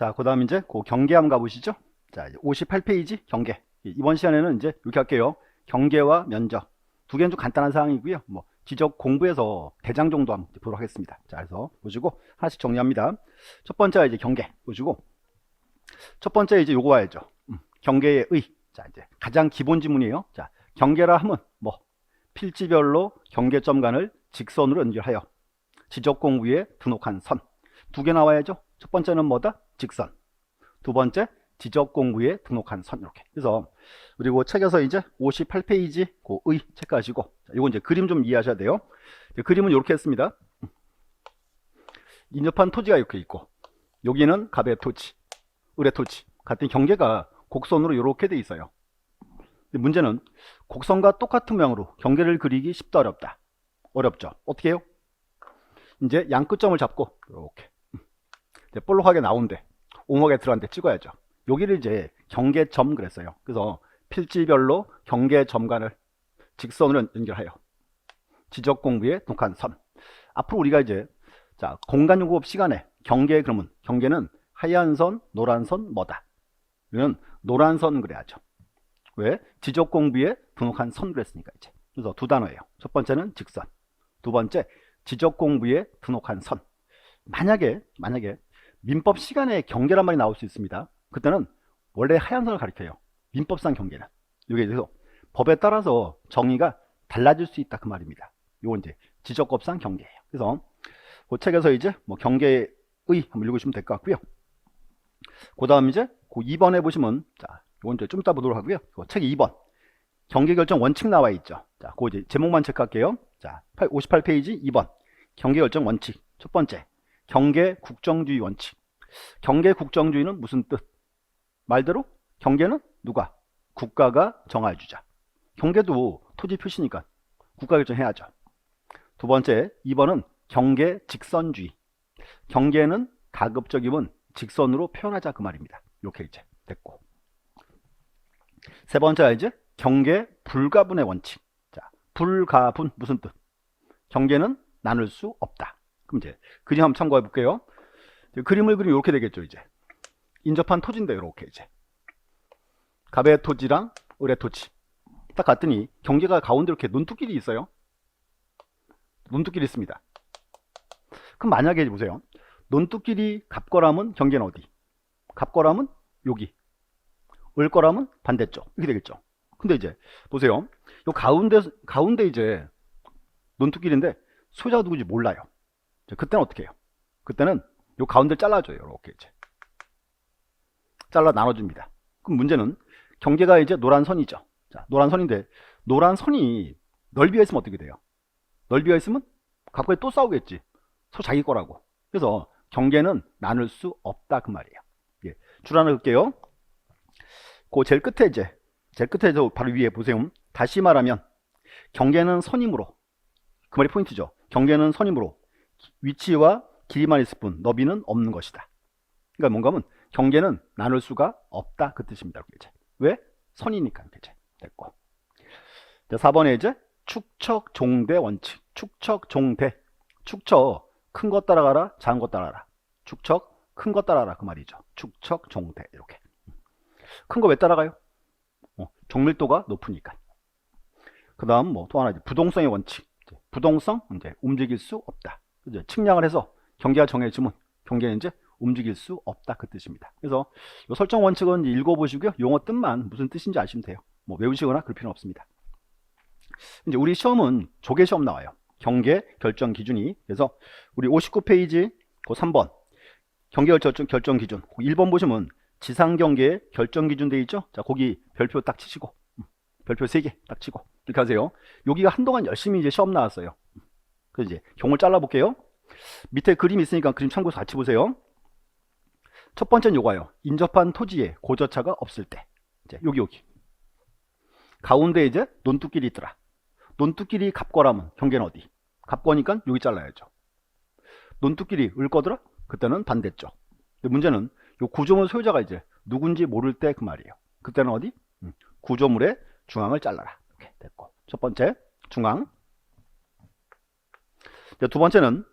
자, 그 다음 이제 그 경계 한번 가보시죠. 자, 58페이지 경계. 이번 시간에는 이제 이렇게 할게요. 경계와 면적. 두 개는 좀 간단한 사항이고요. 뭐, 지적 공부에서 대장 정도 한번 보도록 하겠습니다. 자, 그래서 보시고 하나씩 정리합니다. 첫 번째가 이제 경계 보시고, 첫 번째 이제 요거 와야죠. 경계의 의. 자, 이제 가장 기본 지문이에요. 자, 경계라 하면 뭐, 필지별로 경계점 간을 직선으로 연결하여 지적 공부에 등록한 선. 두 개 나와야죠. 첫 번째는 뭐다? 직선. 두 번째, 지적 공부에 등록한 선. 이렇게. 그래서 그리고 책에서 이제 58페이지 그 의 체크하시고, 이거 이제 그림 좀 이해하셔야 돼요. 그림은 이렇게 했습니다. 인접한 토지가 이렇게 있고, 여기는 갑의 토지, 을의 토지 같은 경계가 곡선으로 이렇게 돼 있어요. 근데 문제는 곡선과 똑같은 모양으로 경계를 그리기 쉽다 어렵다. 어렵죠. 어떻게 해요? 이제 양 끝점을 잡고 이렇게 볼록하게 나온데 오목에 들어간데 찍어야죠. 여기를 이제 경계점 그랬어요. 그래서 필지별로 경계점 간을 직선으로 연결하여 지적 공부에 등록한 선. 앞으로 우리가 이제 자 공간요법 시간에 경계 그러면 경계는 하얀 선, 노란 선 뭐다? 이건 노란 선 그래야죠. 왜? 지적 공부에 등록한 선 그랬으니까 이제. 그래서 두 단어예요. 첫 번째는 직선, 두 번째 지적 공부에 등록한 선. 만약에 민법 시간에 경계란 말이 나올 수 있습니다. 그때는 원래 하얀 선을 가리켜요. 민법상 경계는. 이게 그래서 법에 따라서 정의가 달라질 수 있다 그 말입니다. 이건 이제 지적법상 경계예요. 그래서 그 책에서 이제 뭐 경계의 한번 읽으시면 될 것 같고요. 그 다음 이제 그 2번에 보시면 자, 이건 좀 이따 보도록 하고요. 책 2번 경계 결정 원칙 나와 있죠. 자, 그 이제 제목만 체크할게요. 자, 58페이지 2번 경계 결정 원칙. 첫 번째, 경계 국정주의 원칙. 경계 국정주의는 무슨 뜻? 말대로 경계는 누가? 국가가 정할 주자. 경계도 토지 표시니까 국가 결정해야죠. 두 번째, 2번은 경계 직선주의. 경계는 가급적이면 직선으로 표현하자 그 말입니다. 이렇게 이제 됐고. 세 번째가 이제 경계 불가분의 원칙. 자, 불가분 무슨 뜻? 경계는 나눌 수 없다. 그럼 이제 그림 한번 참고해 볼게요. 그림을 그리면 이렇게 되겠죠. 이제 인접한 토지인데 이렇게 이제 갑의 토지랑 을의 토지 딱 갔더니 경계가 가운데 이렇게 논두길이 있어요. 논두길이 있습니다. 그럼 만약에 보세요. 논두길이 갑거라면 경계는 어디? 갑거라면 여기, 을거라면 반대쪽 이렇게 되겠죠. 근데 이제 보세요. 요 가운데 이제 논두길인데 소유자가 누구인지 몰라요. 그때는 어떻게 해요? 그때는 요 가운데를 잘라줘요. 이렇게 이제 잘라 나눠줍니다. 그럼 문제는 경계가 이제 노란 선이죠. 자, 노란 선인데 노란 선이 넓이가 있으면 어떻게 돼요? 넓이가 있으면 갑과에 또 싸우겠지. 소 자기 거라고. 그래서 경계는 나눌 수 없다 그 말이에요. 예, 줄 하나 긋게요. 그 제일 끝에 바로 위에 보세요. 다시 말하면 경계는 선이므로 그 말이 포인트죠. 경계는 선이므로 위치와 길이만 있을 뿐 너비는 없는 것이다. 그러니까 뭔가 하면 경계는 나눌 수가 없다 그 뜻입니다. 이제. 왜? 선이니까 이제 됐고. 4번에 이제 축척 종대 원칙. 축척 종대. 축척 큰 것 따라가라, 작은 것 따라가라. 축척 큰 것 따라가라 그 말이죠. 축척 종대 이렇게. 큰 거 왜 따라가요? 정밀도가 높으니까. 그 다음 뭐 또 하나 이제 부동성의 원칙. 부동성 이제 움직일 수 없다. 이제 측량을 해서 경계가 정해지면 경계는 이제 움직일 수 없다 그 뜻입니다. 그래서 이 설정 원칙은 읽어보시고요. 용어 뜻만 무슨 뜻인지 아시면 돼요. 뭐 외우시거나 그럴 필요는 없습니다. 이제 우리 시험은 조계 시험 나와요. 경계 결정 기준이. 그래서 우리 59페이지 그 3번 경계 결정 기준 1번 보시면 지상 경계의 결정 기준 돼 있죠. 자, 거기 별표 딱 치시고 별표 3개 딱 치고 이렇게 하세요. 여기가 한동안 열심히 이제 시험 나왔어요. 그래서 이제 경을 잘라 볼게요. 밑에 그림 있으니까 그림 참고해서 같이 보세요. 첫 번째는 요거예요. 인접한 토지에 고저차가 없을 때. 이제 여기 가운데 이제 논두길이 있더라. 논두길이 갑거라면 경계는 어디? 갑거니까 여기 잘라야죠. 논두길이 을거더라? 그때는 반대쪽. 근데 문제는 요 구조물 소유자가 이제 누군지 모를 때 그 말이에요. 그때는 어디? 구조물의 중앙을 잘라라. 이렇게 됐고. 첫 번째 중앙. 두 번째는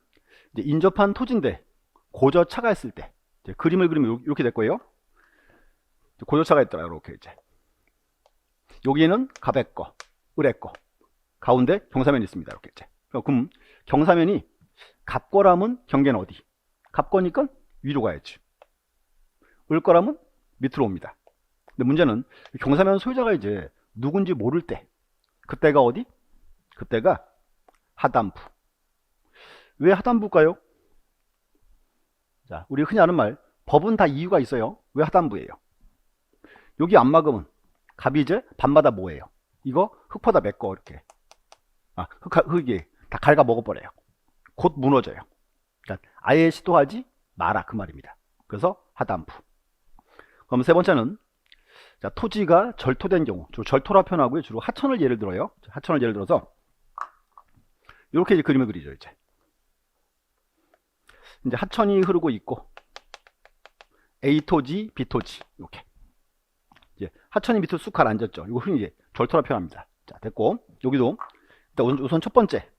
이제 인접한 토지인데 고저차가 있을 때. 이제 그림을 그리면 이렇게 될 거예요. 고조차가 있더라. 이렇게 이제 여기는 갑의 거, 을의 거, 가운데 경사면이 있습니다. 이렇게 이제. 그럼 경사면이 갑거라면 경계는 어디? 갑거니까 위로 가야지. 을거라면 밑으로 옵니다. 근데 문제는 경사면 소유자가 이제 누군지 모를 때, 그때가 어디? 그때가 하단부. 왜 하단부일까요? 자, 우리 흔히 하는 말, 법은 다 이유가 있어요. 왜 하단부예요? 여기 안 막으면 갑이 이제 밤마다 뭐예요? 이거 흙보다 메꿔 이렇게. 흙이 다 갉아 먹어버려요. 곧 무너져요. 그러니까 아예 시도하지 마라 그 말입니다. 그래서 하단부. 그럼 세 번째는 자, 토지가 절토된 경우, 주로 절토라 표현하고요. 주로 하천을 예를 들어요. 하천을 예를 들어서 이렇게 이제 그림을 그리죠. 이제 하천이 흐르고 있고 A 토지, B 토지 이렇게. 이제 하천이 밑으로 쑥 가라앉았죠. 이거 흔히 이제 절토라 표현합니다. 자, 됐고 여기도 일단 우선 첫 번째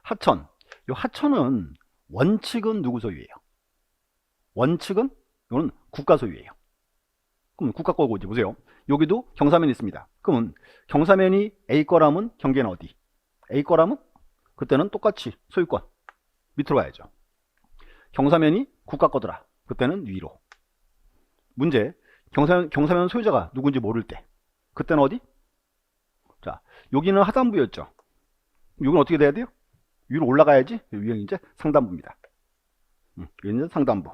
하천. 이 하천은 원칙은 누구 소유예요? 원칙은 이거는 국가 소유예요. 그럼 국가 거고 이제 보세요. 여기도 경사면이 있습니다. 그러면 경사면이 A 거라면 경계는 어디? A 거라면 그때는 똑같이 소유권 밑으로 가야죠. 경사면이 국가 거더라. 그때는 위로. 문제 경사면 소유자가 누군지 모를 때 그때는 어디? 자, 여기는 하단부였죠. 여기는 어떻게 돼야 돼요? 위로 올라가야지. 위에 이제 상단부입니다. 여기는 상단부.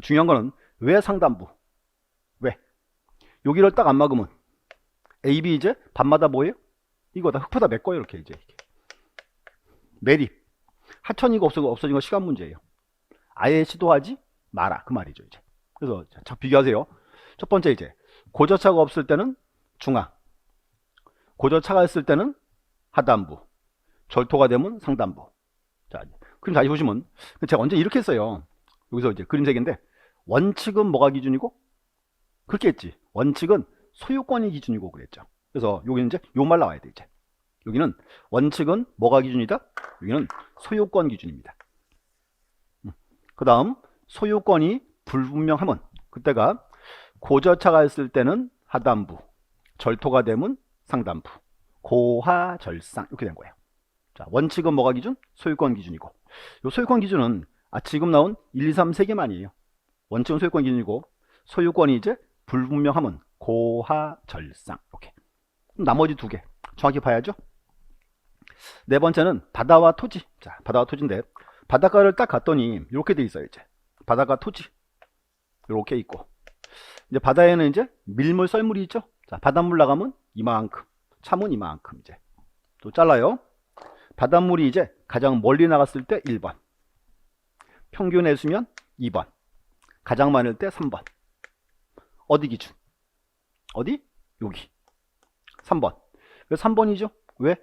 중요한 거는 왜 상단부? 왜? 여기를 딱 안 막으면 A, B 이제 밤마다 뭐예요? 이거 다 흙보다 메꿔요. 이렇게 이제 매립. 하천이가 없어진 거 시간 문제예요. 아예 시도하지 마라 그 말이죠. 이제 그래서 자, 비교하세요. 첫 번째 이제 고저차가 없을 때는 중앙, 고저차가 있을 때는 하단부, 절토가 되면 상단부. 자, 그림 다시 보시면 제가 언제 이렇게 했어요. 여기서 이제 그림 3개인데 원칙은 뭐가 기준이고? 그렇게 했지. 원칙은 소유권이 기준이고 그랬죠. 그래서 여기는 이제 요 말 나와야 돼. 이제 여기는 원칙은 뭐가 기준이다? 여기는 소유권 기준입니다. 그 다음 소유권이 불분명하면 그때가 고저차가 있을 때는 하단부, 절토가 되면 상단부, 고하절상 이렇게 된 거예요. 자, 원칙은 뭐가 기준? 소유권 기준이고 요 소유권 기준은 지금 나온 1, 2, 3 3개만이에요. 원칙은 소유권 기준이고 소유권이 이제 불분명하면 고하절상 이렇게. 나머지 2개 정확히 봐야죠. 네 번째는 바다와 토지. 자, 바다와 토지인데 바닷가를 딱 갔더니 이렇게 돼 있어요. 이제 바다가 토지 이렇게 있고 이제 바다에는 이제 밀물 썰물이 있죠. 자, 바닷물 나가면 이만큼, 참은 이만큼. 이제 또 잘라요. 바닷물이 이제 가장 멀리 나갔을 때 1번, 평균 해수면 2번, 가장 많을 때 3번. 어디 기준? 어디? 여기 3번. 왜 3번이죠? 왜?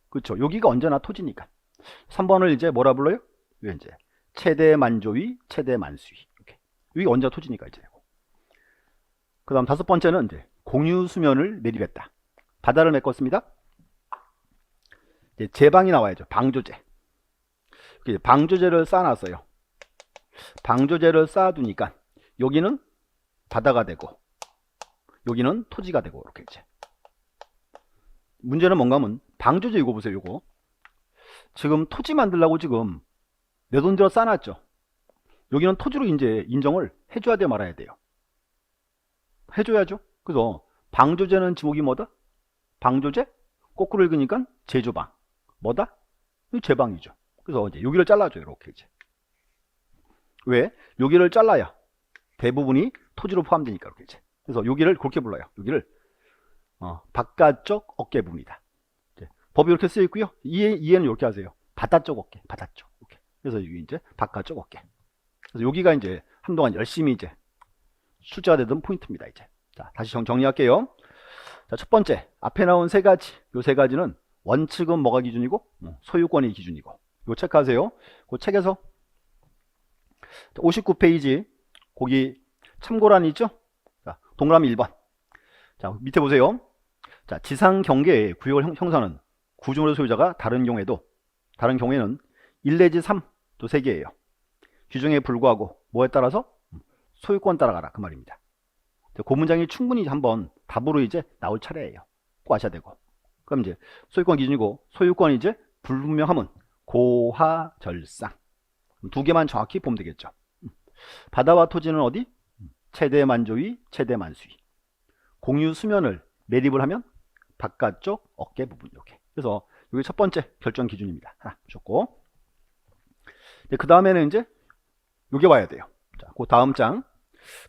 그렇죠. 여기가 언제나 토지니까. 3번을 이제 뭐라 불러요? 이제 최대 만조위, 최대 만수위. 이렇게. 여기 언제나 토지니까 이제. 그 다음 5번째는 이제 공유 수면을 매립했다. 바다를 메꿨습니다. 이제 제방이 나와야죠. 방조제. 방조제를 쌓아놨어요. 방조제를 쌓아두니까 여기는 바다가 되고 여기는 토지가 되고 이렇게 이제. 문제는 뭔가 하면 방조제 이거 보세요. 이거 지금 토지 만들려고 지금 내 돈 들여 쌓아놨죠. 여기는 토지로 이제 인정을 해줘야 돼 말아야 돼요. 해줘야죠. 그래서 방조제는 지목이 뭐다? 방조제 거꾸로 읽으니까 제조방 뭐다? 제방이죠. 그래서 이제 여기를 잘라줘요. 이렇게 이제. 왜? 여기를 잘라야 대부분이 토지로 포함되니까 이렇게 이제. 그래서 여기를 그렇게 불러요. 여기를 바깥쪽 어깨 부분이다. 법이 이렇게 쓰여 있고요. 이해는 이렇게 하세요. 바다쪽 어깨, 바다쪽. 이렇게. 그래서 여기 이제 바깥쪽 어깨. 그래서 여기가 이제 한동안 열심히 이제 출제가 되던 포인트입니다. 이제. 자, 다시 정리할게요. 자, 첫 번째 앞에 나온 3가지. 요 3가지는 원칙은 뭐가 기준이고 소유권이 기준이고. 이거 체크하세요. 그 책에서 59페이지 거기 참고란이 있죠. 자, 동그라미 1번. 자, 밑에 보세요. 자, 지상 경계의 구역을 형성하는 구조물의 소유자가 다른 경우에는 1 내지 3 또 3개예요. 규정에 불구하고 뭐에 따라서 소유권 따라가라 그 말입니다. 그 문장이 충분히 한번 답으로 이제 나올 차례예요. 꼭 아셔야 되고. 그럼 이제 소유권 기준이고 소유권이 이제 불분명함은 고하절상. 두 개만 정확히 보면 되겠죠. 바다와 토지는 어디? 최대 만조위, 최대 만수위. 공유 수면을 매립을 하면 바깥쪽 어깨 부분 이렇게. 그래서 이게 첫 번째 결정 기준입니다. 하나 보셨고. 그 다음에는 이제 요게 와야 돼요. 자, 그 다음 장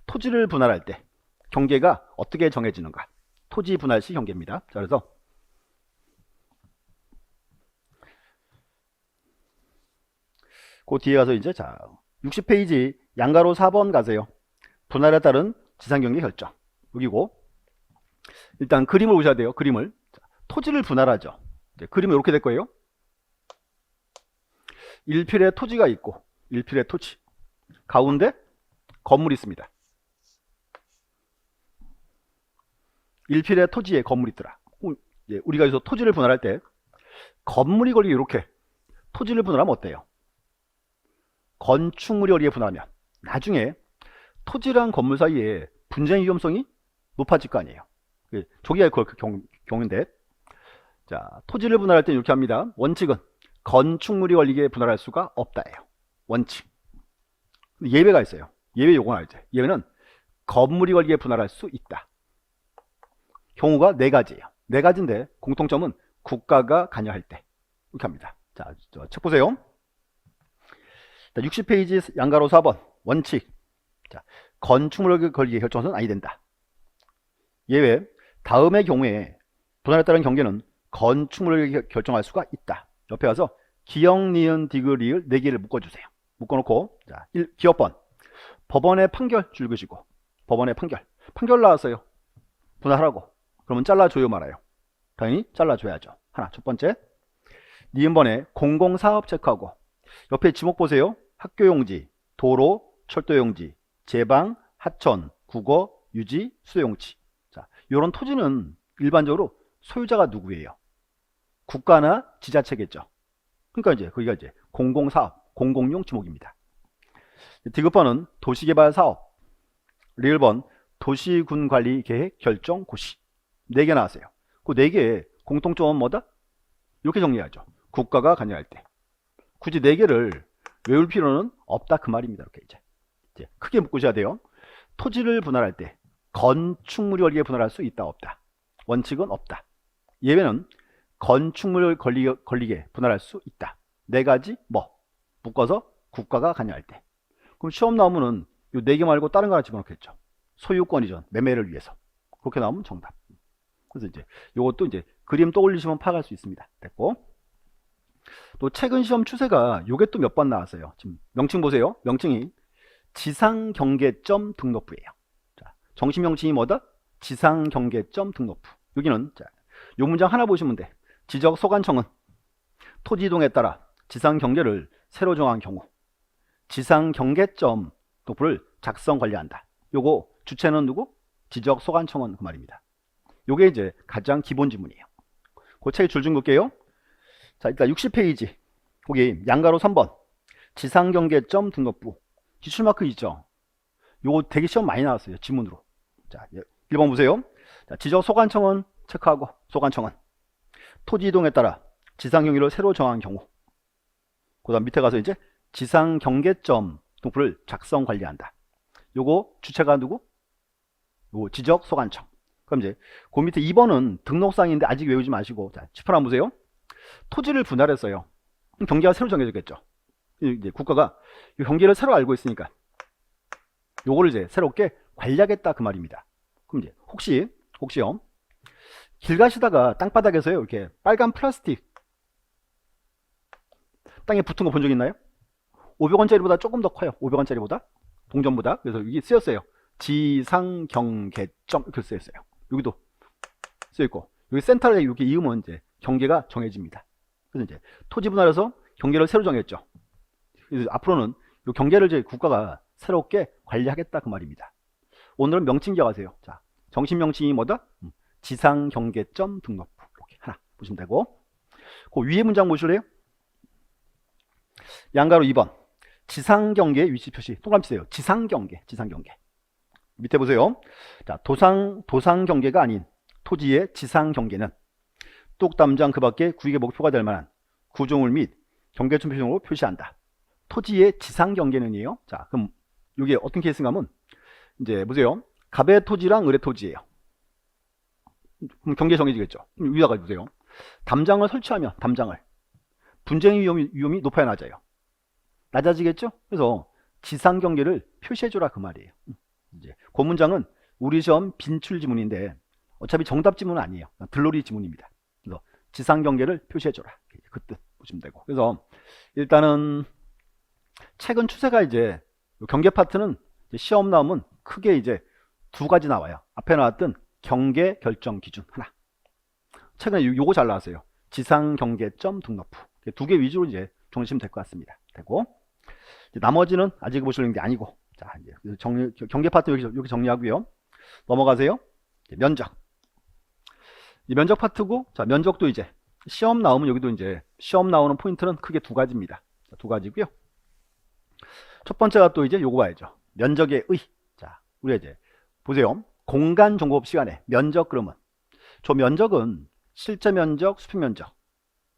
토지를 분할할 때 경계가 어떻게 정해지는가? 토지 분할 시 경계입니다. 자, 그래서 그 뒤에 가서 이제 자 60페이지 양가로 4번 가세요. 분할에 따른 지상경계 결정. 여기고 일단 그림을 보셔야 돼요. 그림을. 자, 토지를 분할하죠. 이제 그림은 이렇게 될 거예요. 1필에 토지가 있고 1필에 토지. 가운데 건물이 있습니다. 1필에 토지에 건물이 있더라. 우리가 여기서 토지를 분할할 때 건물이 걸리게 이렇게 토지를 분할하면 어때요? 건축물이 걸리게 분할하면 나중에 토지랑 건물 사이에 분쟁 위험성이 높아질 거 아니에요. 조기가 그 경우인데, 자 토지를 분할할 때 이렇게 합니다. 원칙은 건축물이 걸리게 분할할 수가 없다예요. 원칙. 예외가 있어요. 예외 요건 알죠. 예외는 건물이 걸리게 분할할 수 있다. 경우가 네 가지예요. 네 가지인데 공통점은 국가가 관여할 때 이렇게 합니다. 자, 책 보세요. 60페이지 양가로 4번 원칙. 자, 건축물을 걸리게 결정서는 아니 된다. 예외. 다음의 경우에 분할에 따른 경계는 건축물을 결정할 수가 있다. 옆에 가서 기역, 니은, 디귿, 리을 4개를 묶어주세요. 묶어놓고 자, 기업번 법원의 판결 줄그시고 법원의 판결 나왔어요. 분할하라고. 그러면 잘라줘요 말아요? 당연히 잘라줘야죠. 하나 첫 번째. 니은번에 공공사업 체크하고 옆에 지목 보세요. 학교용지, 도로, 철도용지, 제방, 하천, 국어, 유지, 수도용지. 자, 이런 토지는 일반적으로 소유자가 누구예요? 국가나 지자체겠죠. 그러니까 이제 거기가 이제 공공사업, 공공용 지목입니다. 디귿번은 도시개발사업, 리을번 도시군관리계획 결정 고시. 4개 나왔어요. 그 4개의 공통점은 뭐다? 이렇게 정리하죠. 국가가 관여할 때. 굳이 4개를 외울 필요는 없다 그 말입니다. 이렇게 이제 크게 묶으셔야 돼요. 토지를 분할할 때 건축물이 걸리게 분할할 수 있다 없다. 원칙은 없다. 예외는 건축물을 걸리게 분할할 수 있다. 4가지 뭐 묶어서 국가가 관여할 때. 그럼 시험 나오면은 이 4개 말고 다른 거 하나 집어넣겠죠. 소유권 이전, 매매를 위해서. 그렇게 나오면 정답. 그래서 이제 이것도 이제 그림 떠올리시면 파악할 수 있습니다. 됐고. 또 최근 시험 추세가 요게 또 몇 번 나왔어요. 지금 명칭 보세요. 명칭이 지상경계점 등록부예요. 자, 정식 명칭이 뭐다? 지상경계점 등록부. 여기는 자, 요 문장 하나 보시면 돼. 지적소관청은 토지 이동에 따라 지상경계를 새로 정한 경우 지상경계점 등록부를 작성 관리한다. 요거 주체는 누구? 지적소관청은 그 말입니다. 요게 이제 가장 기본 지문이에요. 그 책 줄 좀 볼게요. 자, 일단 60페이지. 거기 양가로 3번. 지상경계점 등록부. 기출마크 있죠? 요거 되게 시험 많이 나왔어요. 지문으로. 자, 1번 보세요. 자, 지적소관청은 체크하고, 소관청은 토지 이동에 따라 지상경계를 새로 정한 경우. 그 다음 밑에 가서 이제 지상경계점 등록부를 작성 관리한다. 요거 주체가 누구? 요 지적소관청. 그럼 이제 그 밑에 2번은 등록상인데 아직 외우지 마시고, 자, 칠판 한번 보세요. 토지를 분할했어요. 그럼 경계가 새로 정해졌겠죠. 이제 국가가 이 경계를 새로 알고 있으니까 요거를 이제 새롭게 관리하겠다 그 말입니다. 그럼 이제 혹시요 길 가시다가 땅바닥에서요 이렇게 빨간 플라스틱 땅에 붙은 거 본 적 있나요? 500원짜리보다 조금 더 커요. 500원짜리보다 동전보다. 그래서 이게 쓰였어요. 지상경계점 이렇게 쓰였어요. 여기도 쓰여있고 여기 센터에 이렇게 이으면 이제 경계가 정해집니다. 그래서 이제 토지 분할해서 경계를 새로 정했죠. 그래서 앞으로는 이 경계를 이제 국가가 새롭게 관리하겠다 그 말입니다. 오늘은 명칭 기억하세요. 자, 정식 명칭이 뭐다? 지상경계점 등록부. 이렇게 하나 보시면 되고, 그 위에 문장 보실래요? 양가로 2번. 지상경계 위치 표시. 동그라미 치세요. 지상경계. 밑에 보세요. 자, 도상 경계가 아닌 토지의 지상 경계는 뚝담장 그 밖에 구역의 목표가 될 만한 구조물 및 경계점 표시로 표시한다. 토지의 지상 경계는이에요. 자, 그럼 이게 어떤 케이스인가 하면 이제 보세요. 갑의 토지랑 을의 토지예요. 그럼 경계 정해지겠죠. 그럼 위에다가 보세요. 담장을 설치하면 담장을 분쟁의 위험이 높아야 낮아요. 낮아지겠죠? 그래서 지상 경계를 표시해줘라 그 말이에요. 이제 그 문장은 우리 시험 빈출 지문인데 어차피 정답 지문은 아니에요. 들러리 지문입니다. 그래서 지상 경계를 표시해줘라. 그 뜻 보시면 되고. 그래서 일단은 최근 추세가 이제 경계 파트는 이제 시험 나오면 크게 이제 두 가지 나와요. 앞에 나왔던 경계 결정 기준 하나. 최근에 요거 잘 나왔어요. 지상 경계점 등록부. 두 개 위주로 이제 정리하시면 될 것 같습니다. 되고 나머지는 아직 보시는 게 아니고 자 이제 경계 파트 여기 정리하고요. 넘어가세요. 면적. 이 면적 파트고 자 면적도 이제 시험 나오면 여기도 이제 시험 나오는 포인트는 크게 두 가지입니다. 자, 두 가지고요. 첫 번째가 또 이제 요거 봐야죠. 면적의 의. 자 우리 이제 보세요. 공간 정보법 시간에 면적 그러면 저 면적은 실제 면적, 수평 면적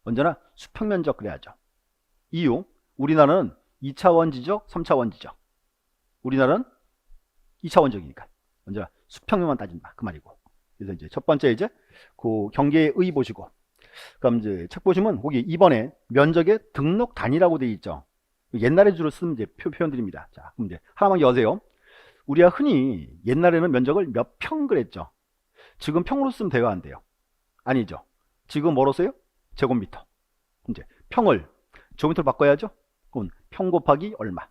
언제나 수평 면적 그래야죠. 이유 우리나라는 2차원 지적, 3차원 지적. 우리나라는 2차원적이니까 언제나 수평면만 따진다 그 말이고. 그래서 이제 첫 번째 이제 그 경계의 의 보시고 그럼 이제 책 보시면 거기 2번에 면적의 등록 단위라고 되어 있죠. 옛날에 주로 쓰는 이제 표현들입니다. 자 그럼 이제 하나만 여세요. 우리가 흔히 옛날에는 면적을 몇 평 그랬죠. 지금 평으로 쓰면 돼요 안 돼요? 아니죠. 지금 뭐로 써요? 제곱미터. 이제 평을 제곱미터로 바꿔야죠. 그럼 평 곱하기 얼마?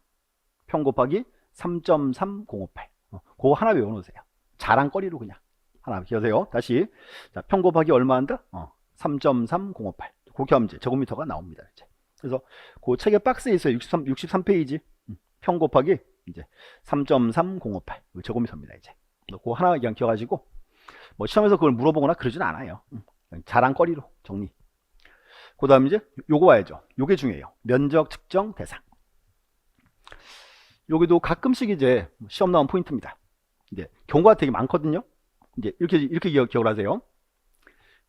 평 곱하기 3.3058. 그거 하나 외워놓으세요. 자랑거리로 그냥 하나 기억하세요. 다시 자, 평 곱하기 얼마 한다? 3.3058. 그렇게 하면 이제 제곱미터가 나옵니다. 이제. 그래서 그 책의 박스에 있어요. 63페이지. 평 곱하기 이제 3.3058 제곱미터입니다. 이제 그거 하나 그냥 기억하시고 뭐 시험에서 그걸 물어보거나 그러진 않아요. 자랑거리로 정리. 그 다음 이제 요거 봐야죠. 요게 중요해요. 면적 측정 대상. 여기도 가끔씩 이제 시험 나온 포인트입니다. 이제 경우가 되게 많거든요. 이제 이렇게 기억을 하세요.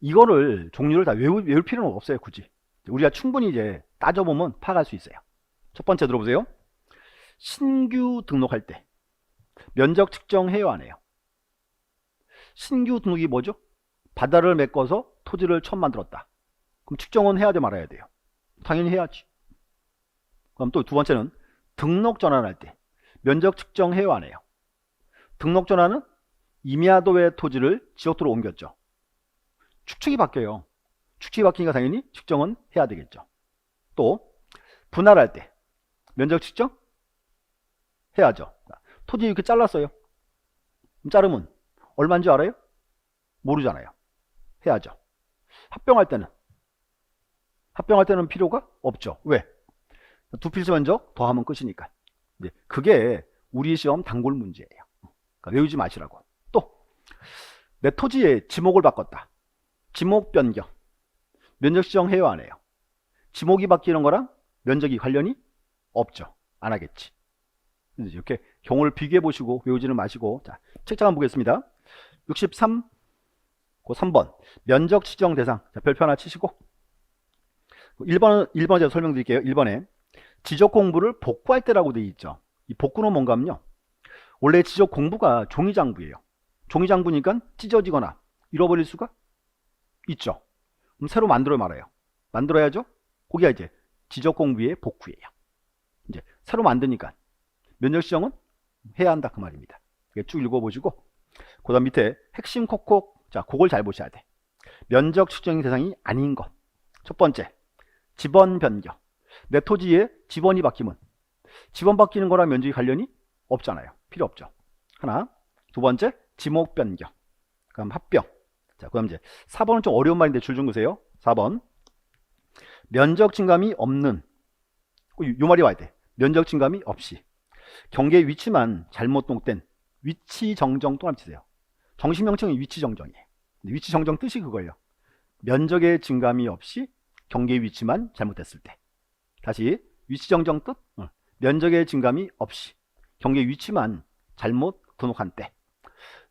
이거를 종류를 다 외울 필요는 없어요. 굳이 우리가 충분히 이제 따져보면 파악할 수 있어요. 첫 번째 들어보세요. 신규 등록할 때 면적 측정해요 안 해요? 신규 등록이 뭐죠? 바다를 메꿔서 토지를 처음 만들었다. 그럼 측정은 해야 돼 말아야 돼요? 당연히 해야지. 그럼 또 두 번째는 등록 전환할 때 면적 측정해요 안 해요? 등록 전환은 임야도의 토지를 지역도로 옮겼죠. 축축이 바뀌어요. 축축이 바뀌니까 당연히 측정은 해야 되겠죠. 또 분할할 때 면적 측정 해야죠. 토지 이렇게 잘랐어요. 자르면 얼마인지 알아요? 모르잖아요. 해야죠. 합병할 때는 필요가 없죠. 왜? 두 필수 면적 더하면 끝이니까. 이제 그게 우리 시험 단골 문제예요. 그러니까 외우지 마시라고. 또 내 토지에 지목을 바꿨다. 지목 변경. 면적 지정해요 안 해요? 지목이 바뀌는 거랑 면적이 관련이 없죠. 안 하겠지. 이렇게 경우를 비교해 보시고 외우지는 마시고 자, 책장 한번 보겠습니다. 63 3번 면적 지정 대상. 자, 별표 하나 치시고 1번 제가 설명드릴게요. 1번에 지적 공부를 복구할 때라고 되어 있죠. 이 복구는 뭔가 하면요. 원래 지적 공부가 종이장부예요. 종이장부니까 찢어지거나 잃어버릴 수가 있죠. 그럼 새로 만들어 말아요. 만들어야죠. 거기가 이제 지적 공부의 복구예요. 이제 새로 만드니까 면적 지정은 해야 한다 그 말입니다. 쭉 읽어보시고 그 다음 밑에 핵심 콕콕. 자, 그걸 잘 보셔야 돼. 면적 측정 대상이 아닌 것. 첫 번째 지번 변경. 내 토지에 지번이 바뀌면 지번 바뀌는 거랑 면적이 관련이 없잖아요. 필요 없죠. 하나. 두 번째 지목 변경. 그럼 합병. 자, 그럼 이제 4번은 좀 어려운 말인데 줄 좀 보세요. 4번 면적 증감이 없는. 요 말이 와야 돼. 면적 증감이 없이 경계 위치만 잘못 등록된 위치 정정 또 합치세요. 정식 명칭은 위치 정정이에요. 위치 정정 뜻이 그거예요. 면적의 증감이 없이 경계 위치만 잘못됐을 때. 다시 위치 정정 뜻. 면적의 증감이 없이 경계 위치만 잘못 등록한 때.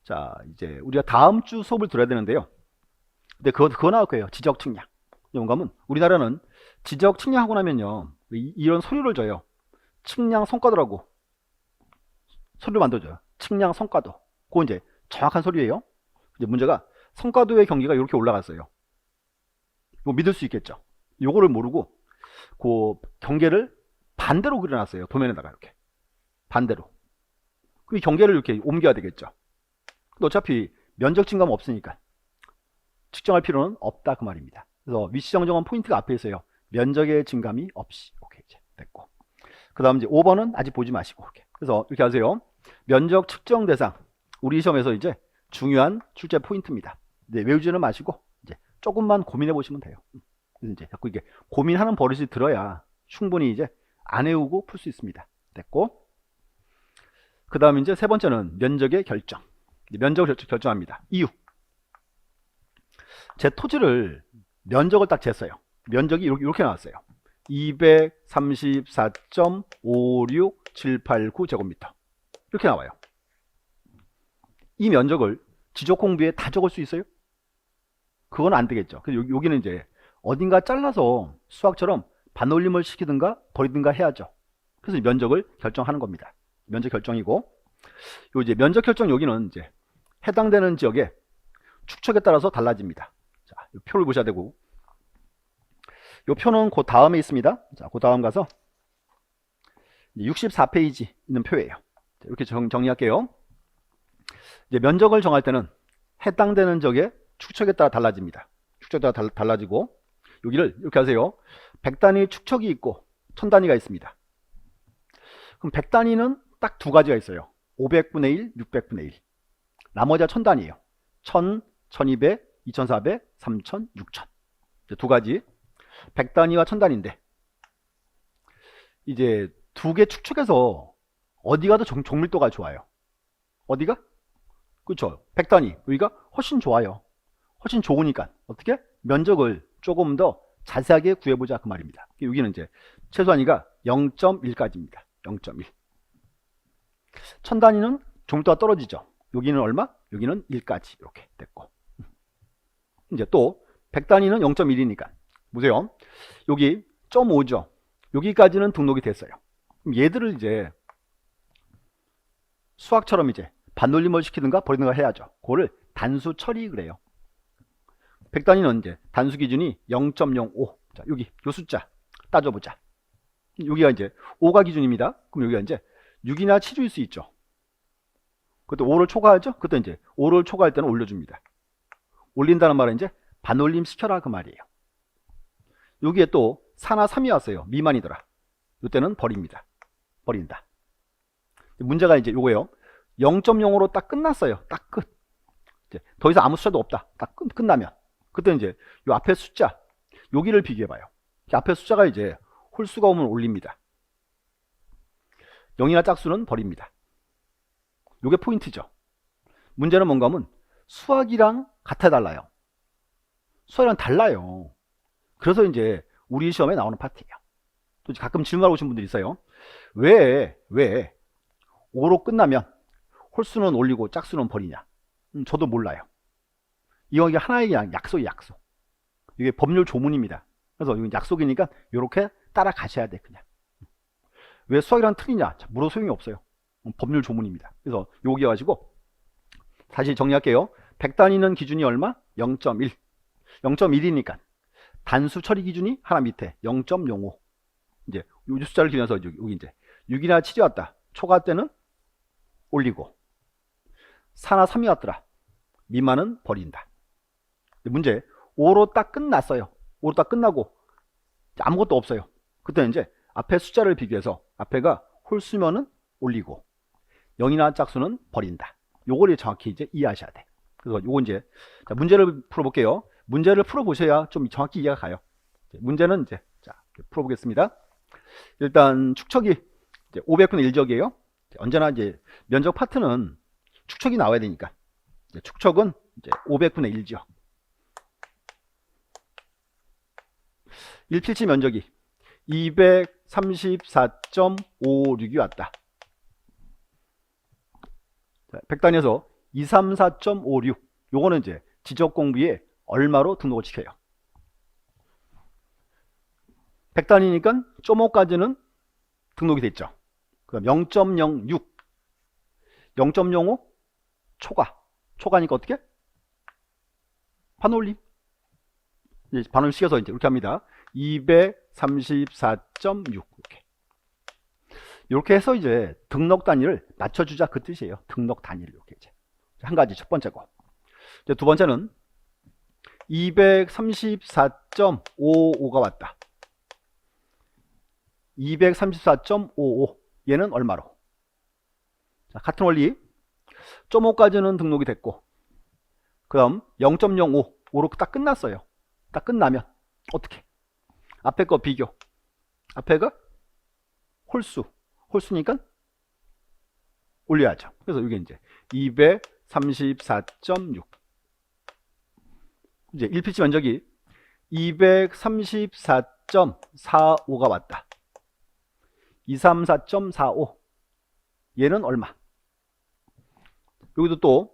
자, 이제 우리가 다음 주 수업을 들어야 되는데요. 근데 그거 나올 거예요. 지적 측량. 뭔가면 우리나라는 지적 측량하고 나면요, 이런 서류를 줘요. 측량 성과도라고 서류를 만들어줘요. 측량 성과도. 그거 이제 정확한 서류예요. 이제 문제가 성과도의 경계가 이렇게 올라갔어요. 이거 믿을 수 있겠죠. 요거를 모르고 그 경계를 반대로 그려놨어요. 도면에다가 이렇게 반대로. 그 경계를 이렇게 옮겨야 되겠죠. 근데 어차피 면적 증가는 없으니까 측정할 필요는 없다 그 말입니다. 그래서 위치 정정한 포인트가 앞에 있어요. 면적의 증감이 없이. 오케이, 이제 됐고. 그 다음 이제 5번은 아직 보지 마시고 이렇게. 그래서 이렇게 하세요. 면적 측정 대상. 우리 시험에서 이제 중요한 출제 포인트입니다. 이제 외우지는 마시고 이제 조금만 고민해 보시면 돼요. 그래서 이제 자꾸 이게 고민하는 버릇이 들어야 충분히 이제 안 외우고 풀 수 있습니다. 됐고. 그 다음 이제 세 번째는 면적의 결정. 면적을 결정합니다. 이유. 제 토지를 면적을 딱 쟀어요. 면적이 이렇게 나왔어요. 234.56789 제곱미터. 이렇게 나와요. 이 면적을 지적 공부에 다 적을 수 있어요? 그건 안 되겠죠. 그래서 여기는 이제 어딘가 잘라서 수학처럼 반올림을 시키든가 버리든가 해야죠. 그래서 면적을 결정하는 겁니다. 면적 결정이고, 요 이제 면적 결정 여기는 이제 해당되는 지역의 축척에 따라서 달라집니다. 자, 이 표를 보셔야 되고, 이 표는 그 다음에 있습니다. 자, 그 다음 가서 64페이지 있는 표예요. 이렇게 정리할게요. 이제 면적을 정할 때는 해당되는 지역의 축척에 따라 달라집니다. 축척에 따라 달라지고, 여기를 이렇게 하세요. 100단위 축척이 있고 1000단위가 있습니다. 그럼 100단위는 딱 두 가지가 있어요. 500분의 1, 600분의 1. 나머지가 1000단위예요. 1000, 1200, 2400, 3000, 6000. 두 가지. 100단위와 1000단위인데 이제 두 개 축척해서 어디가 더 정밀도가 좋아요? 어디가? 그렇죠. 100단위. 여기가 훨씬 좋아요. 훨씬 좋으니까 어떻게? 면적을 조금 더 자세하게 구해보자 그 말입니다. 여기는 이제 최소한이가 0.1까지입니다. 0.1. 1000단위는 정밀도가 떨어지죠. 여기는 얼마? 여기는 1까지 이렇게 됐고, 이제 또 100단위는 0.1이니까 보세요. 여기 0.5죠. 여기까지는 등록이 됐어요. 그럼 얘들을 이제 수학처럼 이제 반올림을 시키든가 버리든가 해야죠. 그거를 단수 처리 그래요. 100단위는 이제 단수 기준이 0.05. 자, 여기 요 숫자 따져보자. 여기가 이제 5가 기준입니다. 그럼 여기가 이제 6이나 7일 수 있죠. 그때 5를 초과하죠. 그때 이제 5를 초과할 때는 올려줍니다. 올린다는 말은 이제 반올림 시켜라 그 말이에요. 여기에 또 4나 3이 왔어요. 미만이더라. 이때는 버립니다. 버린다. 문제가 이제 요거예요. 0.0으로 딱 끝났어요. 딱 끝. 이제 더 이상 아무 숫자도 없다. 딱 끝나면 그때 이제 요 앞에 숫자 여기를 비교해봐요. 앞에 숫자가 이제 홀수가 오면 올립니다. 0이나 짝수는 버립니다. 요게 포인트죠. 문제는 뭔가 하면 수학이랑 같아 달라요. 수학이랑 달라요. 그래서 이제 우리 시험에 나오는 파트예요. 또 가끔 질문하고 오신 분들이 있어요. 왜 5로 끝나면 홀수는 올리고 짝수는 버리냐? 저도 몰라요. 이게 하나의 약속이 약속. 이게 법률 조문입니다. 그래서 이건 약속이니까 이렇게 따라가셔야 돼 그냥. 왜 수학이랑 틀리냐? 물어 소용이 없어요. 법률 조문입니다. 그래서 여기 가지고 다시 정리할게요. 100단위는 기준이 얼마? 0.1. 0.1이니까 단수 처리 기준이 하나 밑에 0.05. 이제 이 숫자를 기준해서 여기 이제 6이나 7이 왔다. 초과 때는 올리고 4나 3이 왔더라. 미만은 버린다. 문제 5로 딱 끝났어요. 5로 딱 끝나고 아무것도 없어요. 그때는 이제 앞에 숫자를 비교해서 앞에가 홀수면은 올리고 0이나 짝수는 버린다. 요거를 정확히 이제 이해하셔야 돼. 그래서 요거 이제 자, 문제를 풀어볼게요. 문제를 풀어보셔야 좀 정확히 이해가 가요. 문제는 이제 자 풀어보겠습니다. 일단 축척이 이제 500분의 1적이에요. 언제나 이제 면적 파트는 축척이 나와야 되니까 축척은 이제 500분의 1죠. 1필지 면적이 234.56이 왔다. 100단위에서 234.56 요거는 이제 지적공부에 얼마로 등록을 시켜요. 100단위니까 .5까지는 등록이 됐죠. 그럼 0.06 0.05 초과니까 어떻게? 반올림. 이제 반올림 시켜서 이제 이렇게 합니다. 234.6 이렇게 해서 이제 등록 단위를 맞춰주자 그 뜻이에요. 등록 단위를 이렇게 이제 한 가지 첫 번째고, 이제 두 번째는 234.55가 왔다. 234.55 얘는 얼마로? 자, 같은 원리 .5까지는 등록이 됐고, 그럼 0.05로 딱 끝났어요. 딱 끝나면 어떻게? 앞에 거 비교. 앞에가 홀수니까 올려야죠. 그래서 이게 이제 234.6 이제 1필지 면적이 234.45가 왔다. 234.45 얘는 얼마? 여기도 또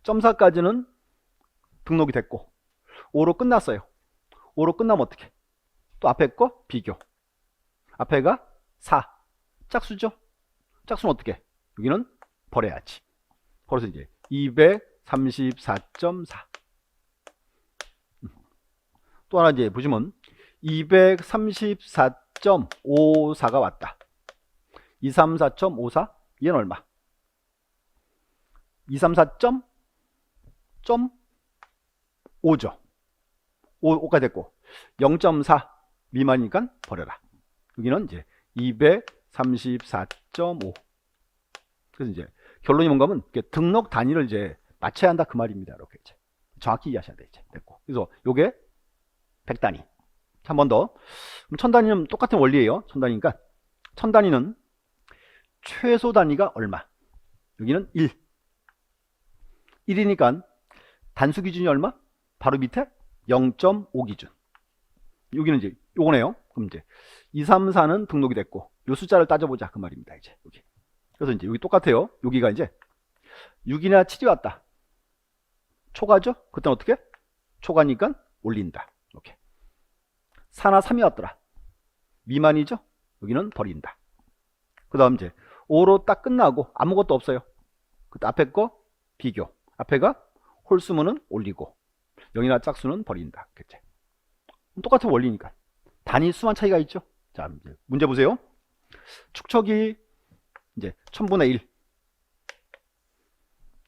.4까지는 등록이 됐고 5로 끝났어요. 5로 끝나면 어떻게? 또 앞에 거 비교. 앞에가 4 짝수죠. 짝수는 어떻게? 여기는 버려야지. 그래서 이제 234.4 또 하나 이제 보시면 234.54가 왔다. 234.54 얘는 얼마? 234.5죠. 5가 됐고 0.4 미만이니까 버려라. 여기는 이제 234.5. 그래서 이제 결론이 뭔가 하면 등록 단위를 이제 맞춰야 한다 그 말입니다. 이렇게 이제 정확히 이해하셔야 돼. 이제 됐고. 그래서 요게 100단위. 한 번 더. 그럼 1000단위는 똑같은 원리예요. 1000단위니까 1000단위는 최소 단위가 얼마? 여기는 1. 1이니까 단수 기준이 얼마? 바로 밑에 0.5 기준. 여기는 이제 요거네요. 그럼 이제 2, 3, 4는 등록이 됐고 요 숫자를 따져보자 그 말입니다. 이제 여기. 그래서 이제 여기 똑같아요. 여기가 이제 6이나 7이 왔다. 초과죠? 그때는 어떻게? 초과니까 올린다. 이렇게. 4나 3이 왔더라. 미만이죠? 여기는 버린다. 그 다음 이제 5로 딱 끝나고 아무것도 없어요. 그때 앞에 거 비교. 앞에가 홀수면은 올리고 0이나 짝수는 버린다. 그치? 똑같은 원리니까. 단위 수만 차이가 있죠. 자, 이제 문제 보세요. 축척이 이제 1000분의 1.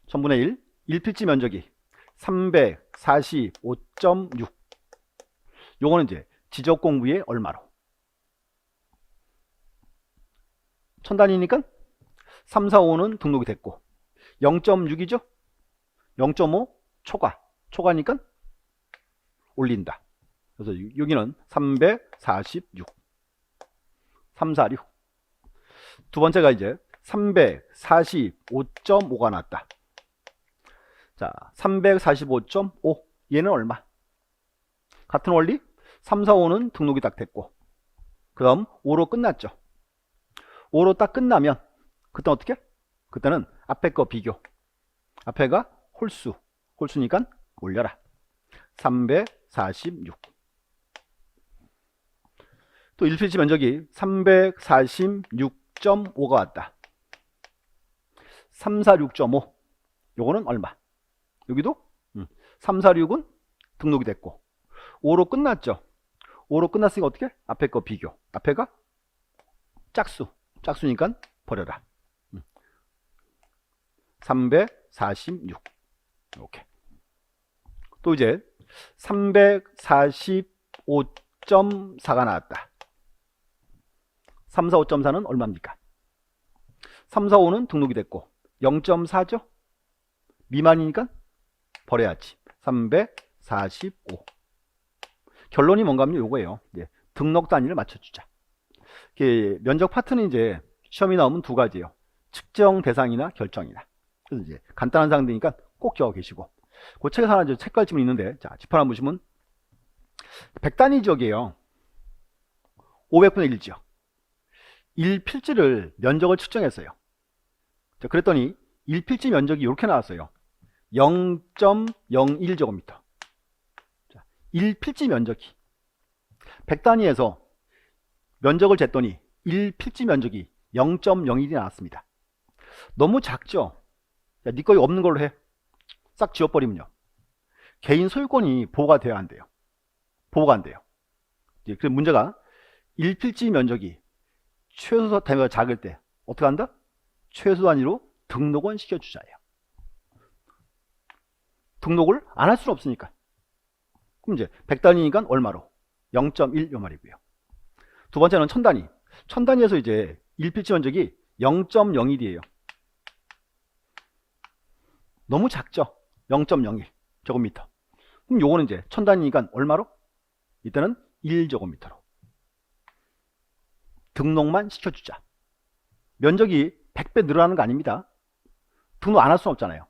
1000분의 1. 1필지 면적이 345.6. 요거는 이제 지적 공부에 얼마로? 1000단위니까 3, 4, 5는 등록이 됐고 0.6이죠? 0.5 초과니까 올린다. 그래서 여기는 346. 346. 두 번째가 이제 345.5가 나왔다. 자, 345.5 얘는 얼마? 같은 원리 3, 4, 5는 등록이 딱 됐고 그럼 5로 끝났죠. 5로 딱 끝나면 그때 어떻게? 그때는 앞에 거 비교. 앞에가 홀수니까 올려라. 346. 또 1필지 면적이 346.5가 왔다. 346.5 요거는 얼마? 여기도 346은 등록이 됐고 5로 끝났죠. 5로 끝났으니까 어떻게? 앞에 거 비교. 앞에가 짝수니까 버려라. 346. 이렇게. 또 이제 345.4가 나왔다. 345.4는 얼마입니까? 345는 등록이 됐고 0.4죠? 미만이니까 버려야지. 345. 결론이 뭔가 하면 요거예요. 등록 단위를 맞춰주자. 면적 파트는 이제 시험이 나오면 두 가지예요. 측정 대상이나 결정이나. 그래서 이제 간단한 사항들이니까 꼭 적어 계시고. 그 책에서 하나 색깔 지문 있는데, 자, 지표 하나 보시면 100단위 지역이에요. 500분의 1지역. 1필지를 면적을 측정했어요. 자, 그랬더니 일필지 면적이 이렇게 나왔어요. 0.01제곱미터. 자, 일필지 면적이 100단위에서 면적을 쟀더니 일필지 면적이 0.01이 나왔습니다. 너무 작죠? 야, 네 거에 없는 걸로 해. 싹 지워버리면요. 개인 소유권이 보호가 돼야 한대요. 보호가 안 돼요. 그래서 문제가 일필지 면적이 최소 단위가 작을 때 어떻게 한다? 최소 단위로 등록은 시켜주자예요. 등록을 안 할 수는 없으니까. 그럼 이제 100단위니까 얼마로? 0.1 요 말이고요. 두 번째는 1000단위. 1000단위에서 이제 일필지 면적이 0.01이에요. 너무 작죠? 0.01 제곱미터. 그럼 요거는 이제 1000단위니까 얼마로? 이때는 1제곱미터로. 등록만 시켜주자. 면적이 100배 늘어나는 거 아닙니다. 등록 안 할 수는 없잖아요.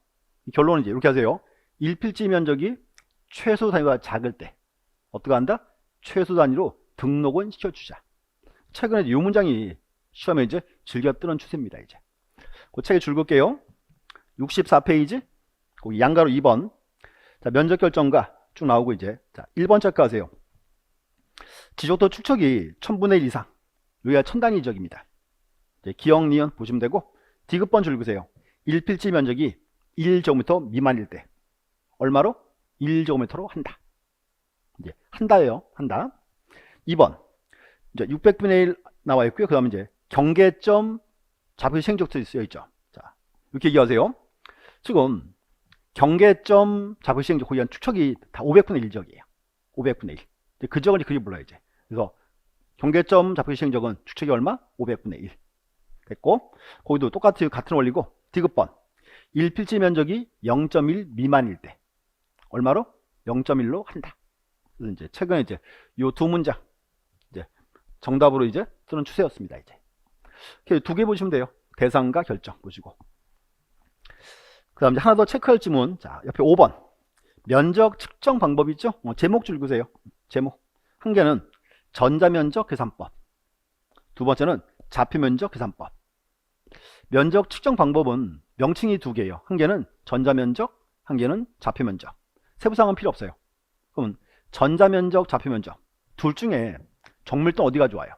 결론은 이제 이렇게 하세요. 일필지 면적이 최소 단위가 작을 때 어떻게 한다? 최소 단위로 등록은 시켜주자. 최근에 이 문장이 시험에 이제 즐겨 뜨는 추세입니다. 이제 그 책에 줄 긋게요. 64페이지 거기 양가로 2번. 자, 면적 결정과 쭉 나오고 이제 자 1번 체크하세요. 지적도 축척이 1000분의 1 이상. 여기가 1000단위 지적입니다. 기억, 니은 보시면 되고 디귿번 줄 그세요. 일필지 면적이 1제곱미터 미만일 때 얼마로? 1제곱미터로 한다. 이제 한다예요. 한다. 2번 이제 600분의 1 나와 있고요. 그 다음에 이제 경계점 좌표 시행적도 쓰여 있죠. 자, 이렇게 얘기하세요. 지금 경계점 좌표 시행적 거기 한 축척이 다 500분의 1 지역이에요. 500분의 1. 그 지역을 그게 불러요. 이제 그래서 경계점 좌표 시행적은 축척이 얼마? 500분의 1 됐고, 거기도 똑같이 같은 원리고 디귿번 일필지 면적이 0.1 미만일 때 얼마로? 0.1로 한다. 그래서 이제 최근에 이제 요 두 문장 이제 정답으로 이제 쓰는 추세였습니다. 이제 두 개 보시면 돼요. 대상과 결정 보시고. 그 다음 이제 하나 더 체크할 지문. 자, 옆에 5번 면적 측정 방법이 있죠. 제목 줄 그세요. 제목 한 개는 전자면적 계산법, 두 번째는 좌표면적 계산법. 면적 측정 방법은 명칭이 두 개예요. 한 개는 전자면적, 한 개는 좌표면적. 세부사항은 필요 없어요. 그러면 전자면적, 좌표면적 둘 중에 정밀도는 어디가 좋아요?